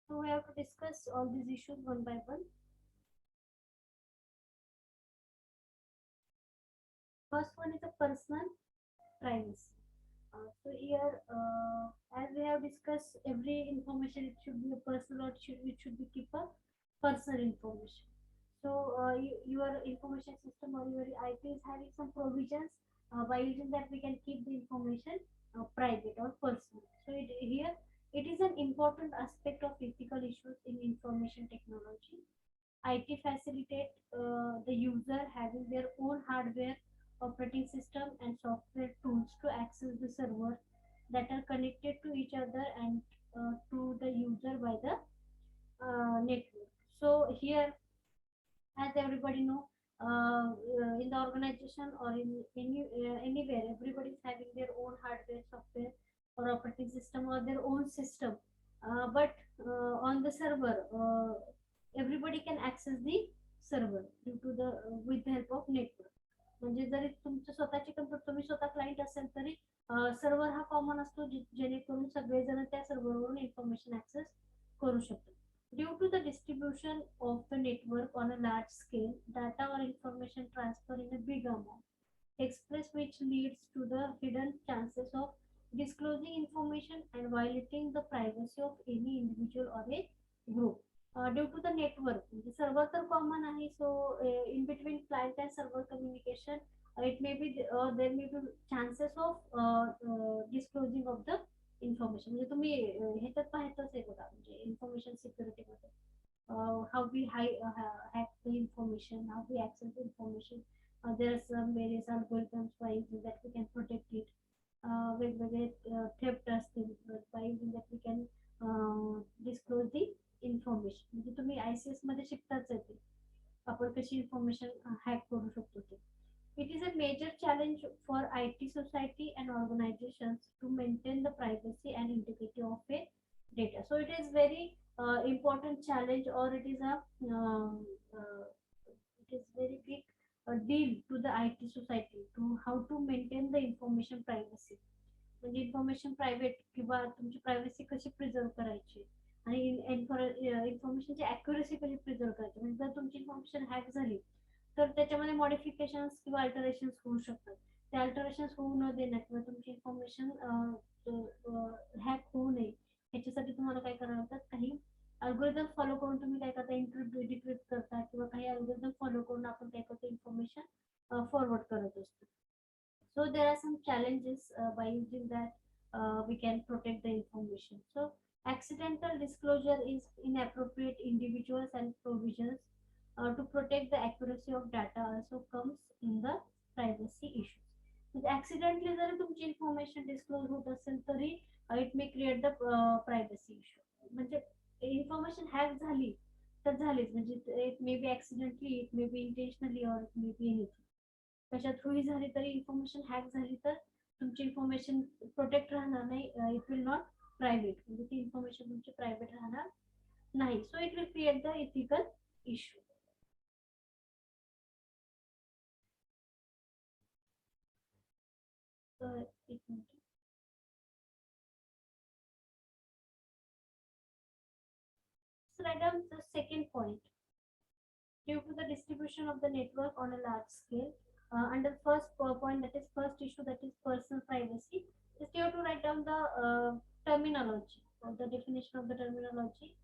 So we have to discuss all these issues one by one. First one is a personal privacy. So here, as we have discussed, every information it should be a personal, or it should be keep a personal information. So your information system or your IT is having some provisions, by using that we can keep the information private or personal. So here it is an important aspect of ethical issues in information technology. IT facilitate the user having their own hardware, operating system, and software tools to access the server that are connected to each other and to the user by the network. So here, as everybody know, in the organization or in anywhere, everybody is having their own hardware, software, or operating system or their own system. But on the server, everybody can access the server due to the with the help of network. म्हणजे जरी तुमचं स्वतःची computer तुम्ही स्वतः client असेल तरी server हा common असतो, जेणेकरून सगळेजण त्या सर्व्हरवरून इन्फॉर्मेशन ऍक्सेस करू शकतात. Due to the distribution of the network on a large scale, data or information transfer in a big amount takes place, which leads to the hidden chances of disclosing information and violating the privacy of any individual or a group. Due to the network, the server तर common आहे, so in between client and server communication, it may be there may be chances of disclosing of the information. म्हणजे तुम्ही ह्याच्यात पाहतच आहे बघा, म्हणजे information security मध्ये how we hack the information, how we access the information. There are some various algorithms by using that we can protect it. वेगवेगळे theft असतील, by using that we can disclose the information. म्हणजे तुम्ही ICS मध्ये शिकताच आहे ते आपण कशी information hack करू शकतो ते. It is a major challenge for IT society and organizations to maintain the privacy and integrity of a data. So it is very important challenge, or it is a it is very big deal to the IT society to how to maintain the information privacy. म्हणजे information private किंवा तुमची privacy कशी preserve करायची आणि इन्फॉर्मेशनची accuracy कशी preserve करायची. म्हणजे जर तुमची इन्फॉर्मेशन हॅक झाली तर त्याच्यामध्ये मॉडिफिकेशन्स किंवा अल्टरेशन्स होऊ शकतात. ते अल्टरेशन्स होऊ न देण्यात किंवा तुमची इन्फॉर्मेशन हॅक होऊ नये ह्याच्यासाठी तुम्हाला काय करावं लागतात, काही अल्गोरिदम फॉलो करून तुम्ही काय करता, एन्क्रिप्ट डिक्रिप्ट करता किंवा काही अल्गोरिदम फॉलो करून आपण काय करतो, इन्फॉर्मेशन फॉरवर्ड करत असतो. So there are some challenges by using that we can protect the information. So accidental disclosure is inappropriate individuals and provisions to protect the accuracy of data also comes in the privacy issues. म्हणजे accidentally जरी तुमची information disclose होत असेल तरी it may create the privacy issue. म्हणजे information hack झाली तर झालीच, म्हणजे it may be accidentally, it may be intentionally, और इट मे बी एनिथिंग. कशा थ्रूही झाली तरी इन्फॉर्मेशन हॅक झाली तर तुमची इन्फॉर्मेशन प्रोटेक्ट राहणार नाही, इट विल नॉट प्रायव्हेट, म्हणजे ती इन्फॉर्मेशन तुमची प्रायव्हेट राहणार नाही. So it will create the ethical issue. एक minute. So write down the second point. Due to the distribution of the network on a large scale, under first point, that is first issue, that is personal privacy, just you have to write down the terminology or the definition of the terminology.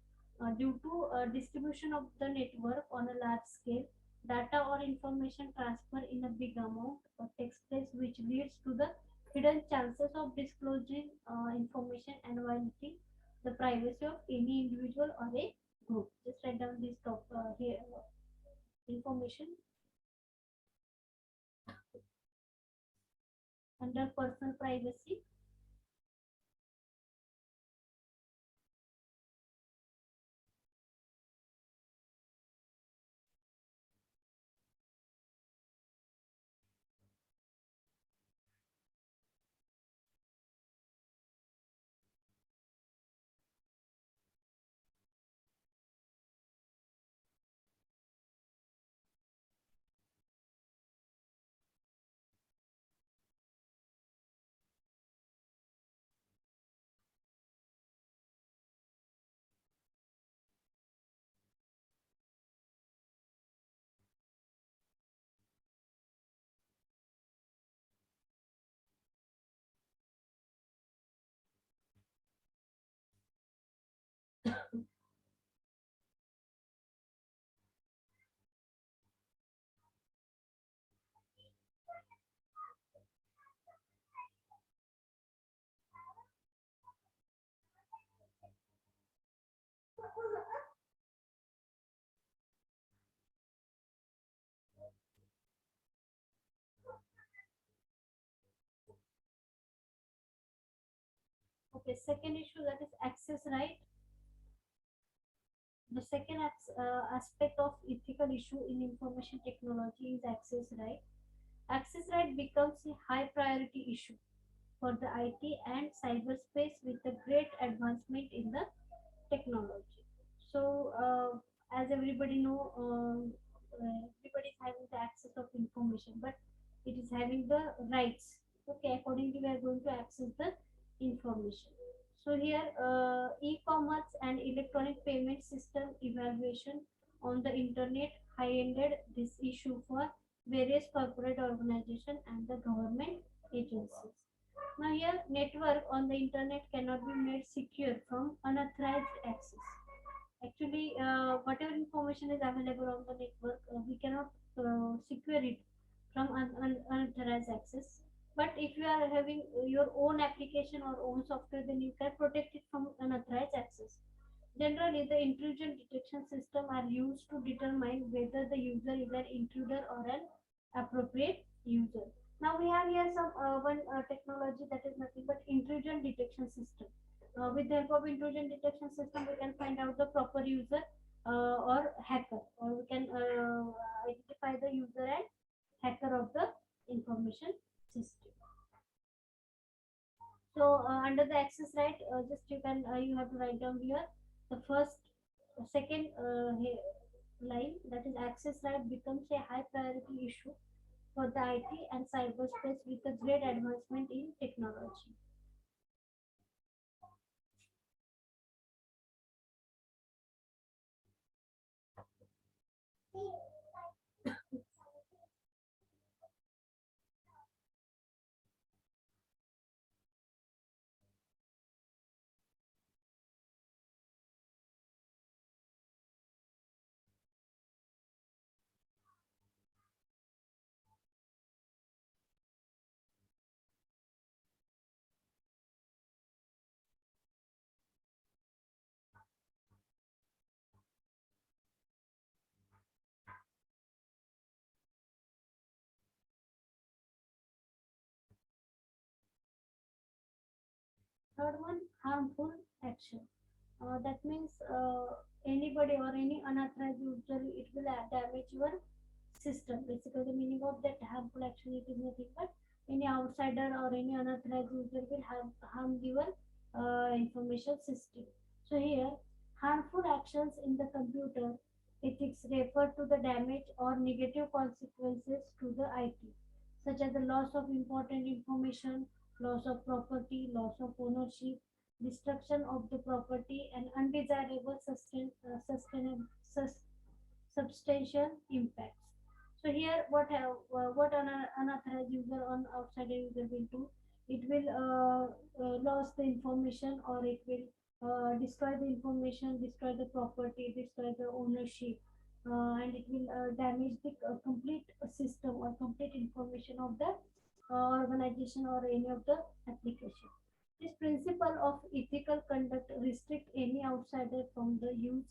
Due to distribution of the network on a large scale, data or information transfer in a big amount takes place, which leads to the hidden chances of disclosing information and violating the privacy of any individual or a group. Just write down this top here information under personal privacy. Okay, second issue, that is access right. The second aspect of ethical issue in information technology is access right. Access right becomes a high priority issue for the IT and cyberspace with the great advancement in the technology. So, as everybody know, everybody is having the access of information, but it is having the rights. Okay, accordingly, we are going to access the information. So here, e-commerce and electronic payment system evaluation on the internet highlighted this issue for various corporate organizations and the government agencies. Now here, network on the internet cannot be made secure from unauthorized access. Actually, whatever information is available on the network, we cannot secure it from unauthorized access. But if you are having your own application or own software, then you can protect it from unauthorized access. Generally, the intrusion detection system are used to determine whether the user is an intruder or an appropriate user. Now we have here some one technology that is nothing but intrusion detection system. With the help of intrusion detection system, we can find out the proper user or hacker, or we can identify the user and hacker of the information system. So under the access right, just you have to write down here the first, second line, that is access right becomes a high priority issue for the IT and cyberspace with a great advancement in technology. Third one, harmful action. That means anybody or any unauthorized user, it will damage your system. Basically, the meaning of that harmful action, it is nothing but any outsider or any unauthorized user will harm your information system. So here, harmful actions in the computer ethics refer to the damage or negative consequences to the IT, such as the loss of important information, loss of property, loss of ownership, destruction of the property, and undesirable substantial impacts. So here, what an unauthorized user on outside user will do? It will lose the information, or it will destroy the information, destroy the property, destroy the ownership, and it will damage the complete system or complete information of the organization or any of the application. This principle of ethical conduct restrict any outsider from the use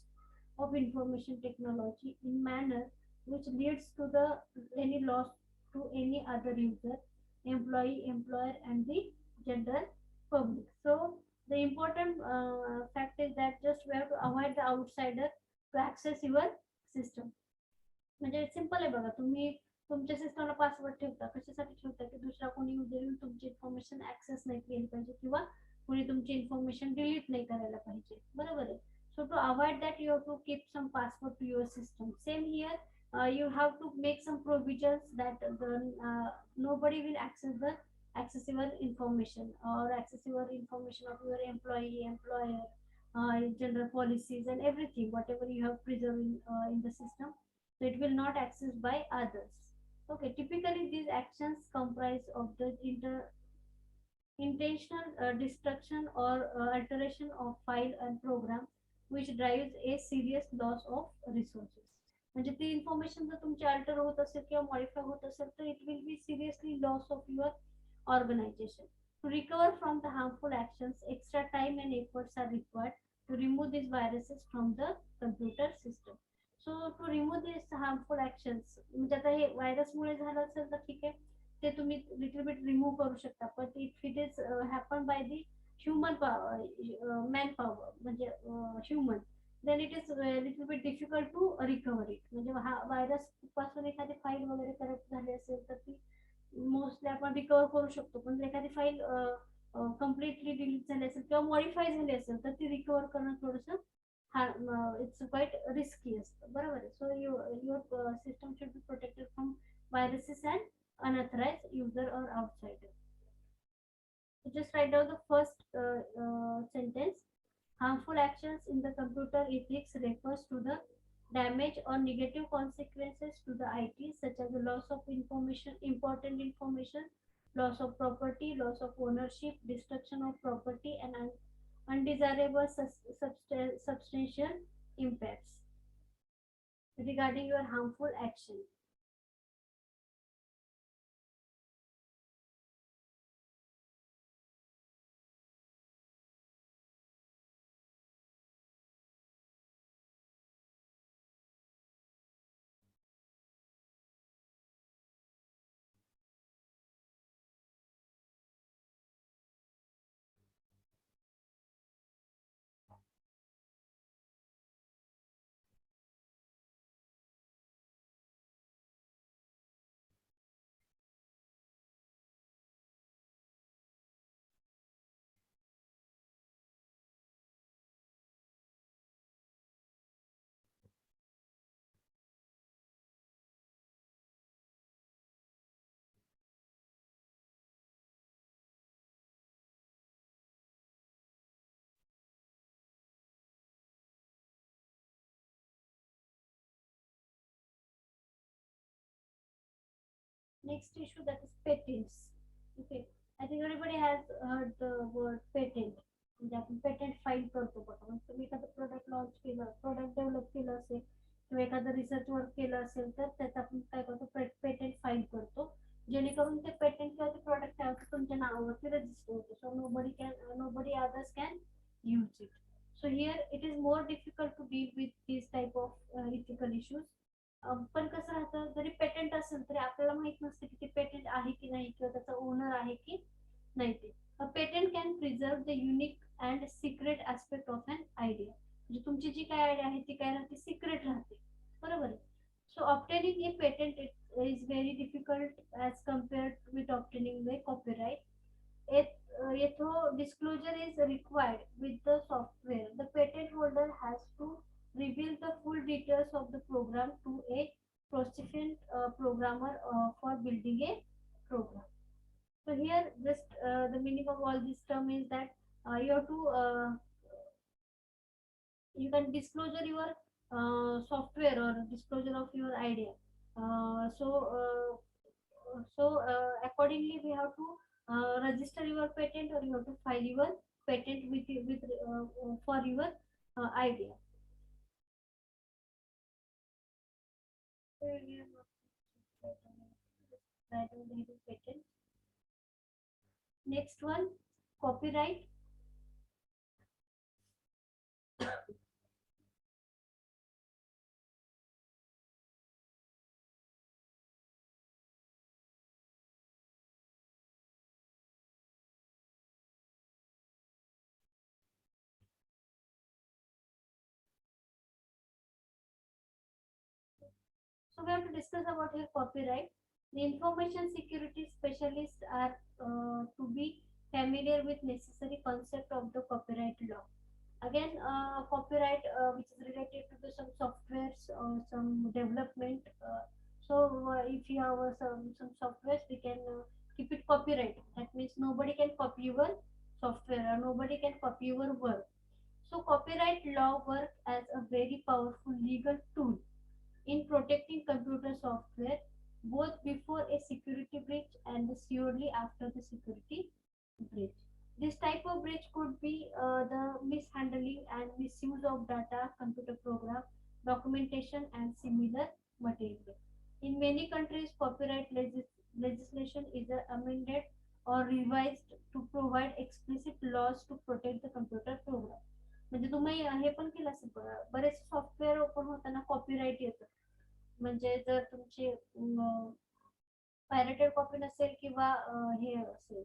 of information technology in manner which leads to the any loss to any other user, employee, employer, and the general public. So the important fact is that just we have to avoid the outsider to access your system. म्हणजे simple आहे बघा, तुम्ही तुमच्या सिस्टमला password ठेवता, कशासाठी ठेवता की दुसरा कोणी युजर येऊन तुमची इन्फॉर्मेशन ऍक्सेस नाही केली पाहिजे किंवा कोणी तुमची इन्फॉर्मेशन डिलीट नाही करायला पाहिजे, बरोबर आहे. So to avoid that, you have to keep some password to your system. Same here, you have to make some provisions that nobody will access your information or access your information of your employee, employer, general policies and everything, whatever you have preserved in the system, so it will not access by others. Okay, typically these actions comprise of the intentional destruction or alteration of file and program which drives a serious loss of resources. म्हणजे ती information जर तुमची alter होत असेल किंवा modify होत असेल तर it will B seriously loss of your organization. To recover from the harmful actions, extra time and efforts are required to remove these viruses from the computer system. So to remove these harmful actions, म्हणजे आता हे व्हायरसमुळे झालं असेल तर ठीक आहे, ते तुम्ही little bit remove करू शकता. पण if it is happen by the human power, manpower म्हणजे human, then it is a little bit difficult to recover it. म्हणजे हा व्हायरस पासून एखादी फाईल वगैरे करप्ट झाली असेल तर ती मोस्टली आपण रिकवर करू शकतो, पण जर एखादी फाईल कम्प्लिटली डिलीट झाली असेल किंवा मॉडिफाय झाली असेल तर ती रिकवर करणं थोडंसं इट्स क्वाईट रिस्की असतं, बरोबर आहे. So your system should be protected from viruses and unauthorized user or outsider. So just write down the first sentence. Harmful actions in the computer ethics refers to the damage or negative consequences to the IT, such as the loss of information, important information, loss of property, loss of ownership, destruction of property, and undesirable substantial impacts regarding your harmful action. Next issue, that is patents. Okay, I think everybody has heard the word patent. म्हणजे आपण patent file करतो बघा. म्हणजे तुम्ही एखादं product launch केलं, product develop केलं असेल किंवा एखादं रिसर्च वर्क केलं असेल तर त्यात आपण काय करतो, पेटंट फाईल करतो, जेणेकरून ते पेटंट किंवा ते प्रोडक्ट काय होतं तुमच्या नावावरती रजिस्टर होतं. सो nobody others can use it. So here it is more difficult to deal with these type of ethical issues. पण कसं राहतं, जरी पेटंट असेल तरी आपल्याला माहित नसतं की ते पेटंट आहे की नाही किंवा त्याचा ओनर आहे की नाही ते. A patent can preserve the unique and secret aspect of an idea. म्हणजे तुमची जी काय आयडिया आहे ती काय राहते, सिक्रेट राहते, बरोबर आहे. So obtaining a patent is very difficult as compared with obtaining a copyright. Disclosure is required with the software. The patent holder has to reveal the full details of the program to a proficient programmer for building a program. So here, just the meaning of all this term is that you have to you can disclosure your software or disclosure of your idea. Accordingly we have to register your patent, or you have to file your patent with for your idea. Patent. Next one, copyright. So we have to discuss about your copyright. The information security specialists are to be familiar with necessary concept of the copyright law. Again, copyright which is related to some softwares or some development. If you have some softwares, we can keep it copyright. That means nobody can copy your software or nobody can copy your work. So copyright law works as a very powerful legal tool in protecting computer software, both before a security breach and surely after the security breach. This type of breach could be the mishandling and misuse of data, computer program, documentation, and similar material. In many countries, copyright legislation is amended or revised to provide explicit laws to protect the computer program. म्हणजे तुम्ही हे पण केलं असेल, बरेच software open होताना copyright येतं. म्हणजे जर तुमची पायरेटेड कॉपी नसेल किंवा हे असेल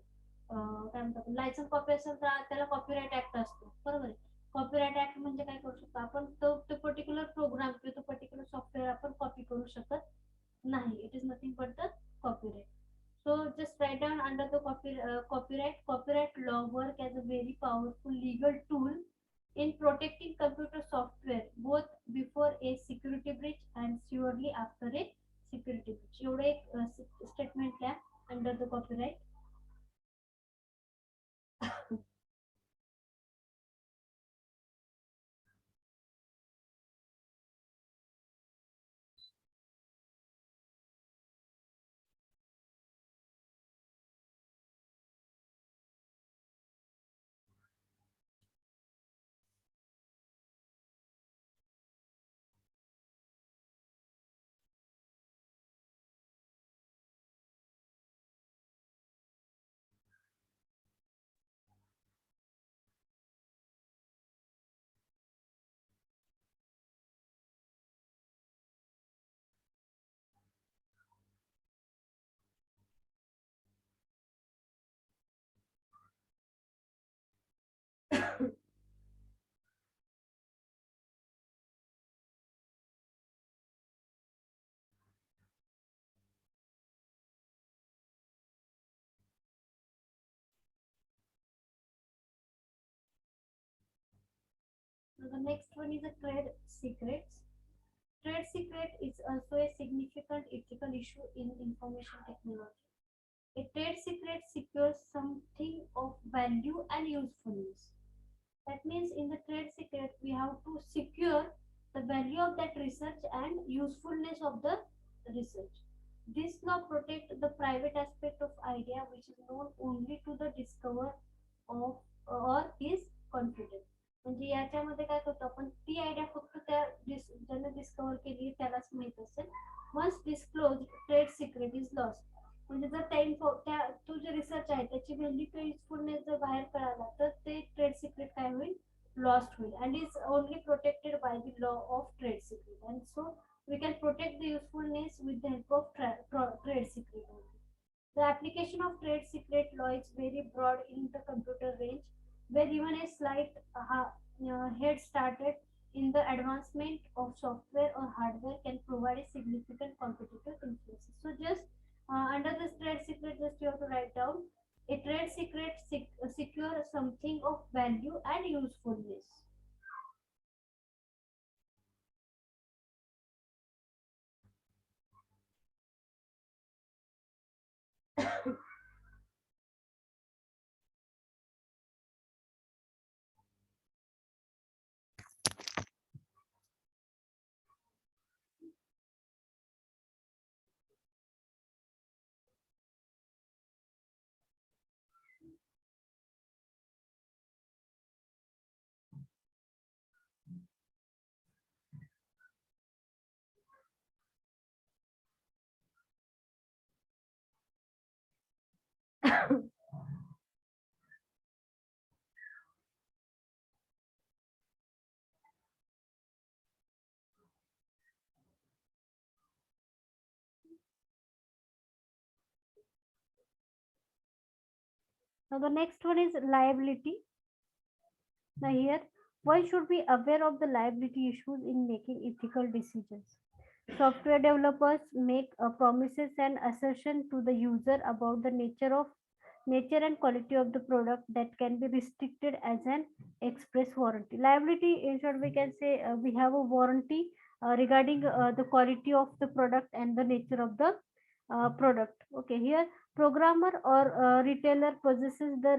काय म्हणतात, लायसन्स कॉपी असेल तर त्याला कॉपीराइट ऍक्ट असतो, बरोबर आहे. कॉपीराइट ऍक्ट म्हणजे काय करू शकतो आपण, तो पर्टिक्युलर प्रोग्राम किंवा तो पर्टिक्युलर सॉफ्टवेअर आपण कॉपी करू शकत नाही. It is nothing but the copyright. So just write down under the copyright. Copyright law work as a very powerful legal tool in protecting computer software, both before a security breach and surely after a security breach. एवढे एक statement लिहा under the copyright. Now the next one is a trade secrets. Trade secret is also a significant ethical issue in information technology. A trade secret secures something of value and usefulness. That means in the trade secret, we have to secure the value of that research and usefulness of the research. This law protects the private aspect of idea which is known only to the discoverer of or his confidant. म्हणजे याच्यामध्ये काय करतो आपण, ती idea फक्त त्या ज्याने discover केली त्यालाच माहित असेल. Once disclose trade secret is lost. म्हणजे जर त्या तो जे रिसर्च आहे त्याची व्हॅल्यू किंवा युजफुलनेस जर बाहेर कळाला तर ते ट्रेड सिक्रेट काय होईल, लॉस्ट होईल. And is only protected by the law of trade secret. And so we can protect the usefulness with the help of trade secret. The application of trade secret law is very broad in the computer range, where even a slight head started in the advancement of software or hardware can provide a significant competitive influence. So just under this trade secret, just you have to write down a trade secret secure something of value and usefulness. Now the next one is liability. Now here, one should be aware of the liability issues in making ethical decisions. Software developers make promises and assertion to the user about the nature and quality of the product that can be restricted as an express warranty. Liability, in short, we can say we have a warranty regarding the quality of the product and the nature of the product. Okay, here programmer or retailer possesses the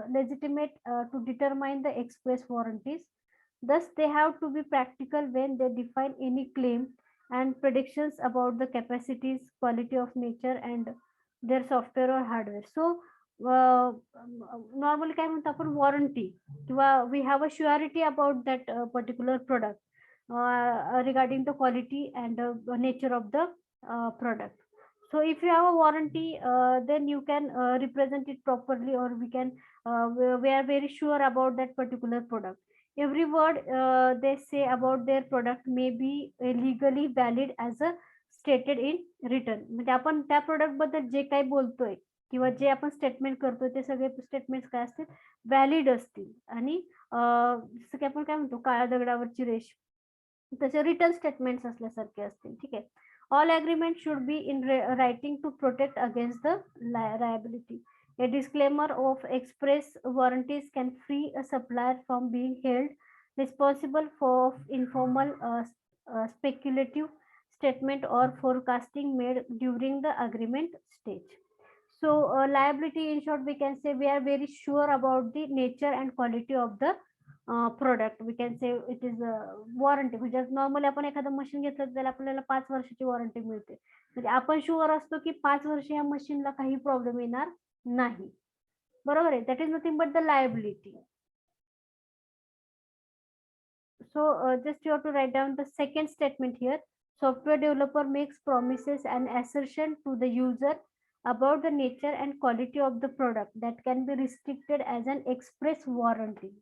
legitimate to determine the express warranties. Thus, they have to be practical when they define any claim and predictions about the capacities, quality of nature, and their software or hardware. So, normally काय म्हणतो आपण warranty किंवा we have a surety about that particular product regarding the quality and nature of the product. So if you have a warranty, then you can represent it properly, or we are very sure about that particular product. Every word they say about their product may be legally valid as a stated in written. म्हणजे आपण त्या product बद्दल जे काही बोलतोय किंवा जे आपण statement करतो ते सगळे स्टेटमेंट्स काय असतील, व्हॅलिड असतील. आणि जसं की आपण काय म्हणतो काळ्या दगडावरची रेष, तसे रिटर्न स्टेटमेंट्स असल्यासारखे असतील. ठीक आहे. All agreement should be in writing to protect against the liability. A disclaimer of express warranties can free a supplier from being held responsible for informal speculative statement or forecasting made during the agreement stage. So liability, in short, we can say we are very sure about the nature and quality of the product. We can say it is warranty. म्हणजे normally आपण एखादं machine घेतलं तर त्याला आपल्याला 5 वर्षाची warranty मिळते. म्हणजे आपण शुअर असतो की 5 वर्ष या मशीनला काही प्रॉब्लेम येणार नाही. बरोबर आहे. That is nothing but the liability. So just you have to write down the second statement here. Software developer makes promises and assertion to the user about the nature and quality of the product that can be restricted as an express warranty.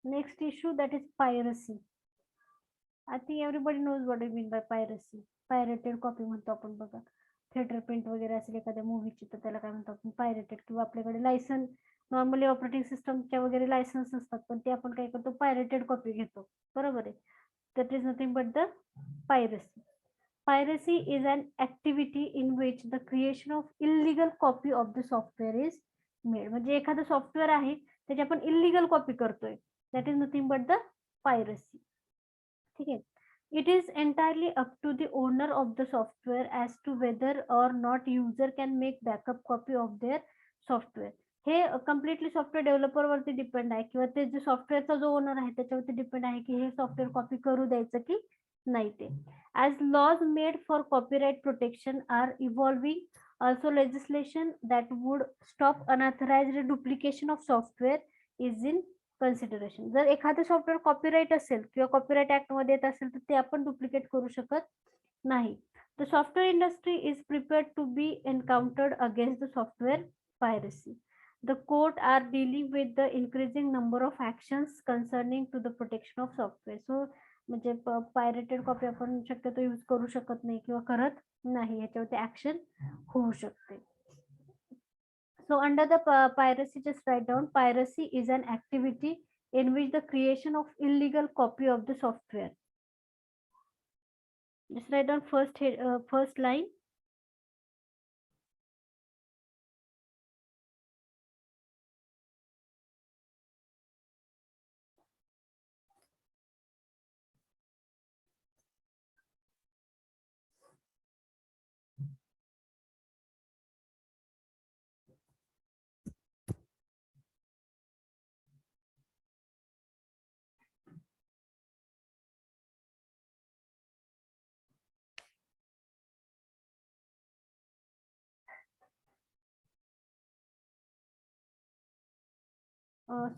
Next issue, that is piracy. I think everybody knows what I mean by piracy. Pirated copy म्हणतो आपण बघा. Theatre print वगैरे असेल एखाद्या मूवीची तर त्याला काय म्हणतो आपण, पायरेटेड. किंवा आपल्याकडे लायसन, नॉर्मली ऑपरेटिंग सिस्टमच्या वगैरे लायसन्स असतात, पण ते आपण काय करतो, पायरेटेड कॉपी घेतो. बरोबर आहे. That is nothing but the piracy. Piracy is an activity in which the creation of illegal copy of the software is made. म्हणजे एखादं सॉफ्टवेअर आहे त्याची आपण इलिगल कॉपी करतोय. That is nothing but the piracy. ठीक आहे. It is entirely up to the owner of the software as to whether or not user can make backup copy of their software. हे completely software डेव्हलपरवरती depend आहे, किंवा ते जे सॉफ्टवेअरचा जो owner आहे त्याच्यावरती डिपेंड आहे की हे सॉफ्टवेअर कॉपी करू द्यायचं की नाही ते. As laws made for copyright protection are evolving, also legislation that would stop unauthorized duplication of software is in consideration. जर एखादं सॉफ्टवेअर कॉपीराइट असेल किंवा कॉपीराइट ऍक्ट मध्ये येत असेल तर ते आपण डुप्लिकेट करू शकत नाही. The software industry is prepared to be encountered against the software piracy. The court are dealing with the increasing number of actions concerning to the protection of software. So म्हणजे पायरेटेड कॉपी आपण शक्यतो use करू शकत नाही किंवा करत नाही, याच्यावरती ऍक्शन होऊ शकते. So under the piracy, just write down, piracy is an activity in which the creation of illegal copy of the software. Just write down first line.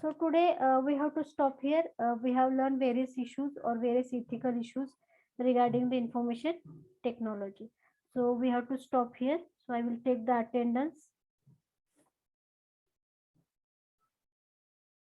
So today we have to stop here. We have learned various issues or various ethical issues regarding the information technology. So we have to stop here. So I will take the attendance.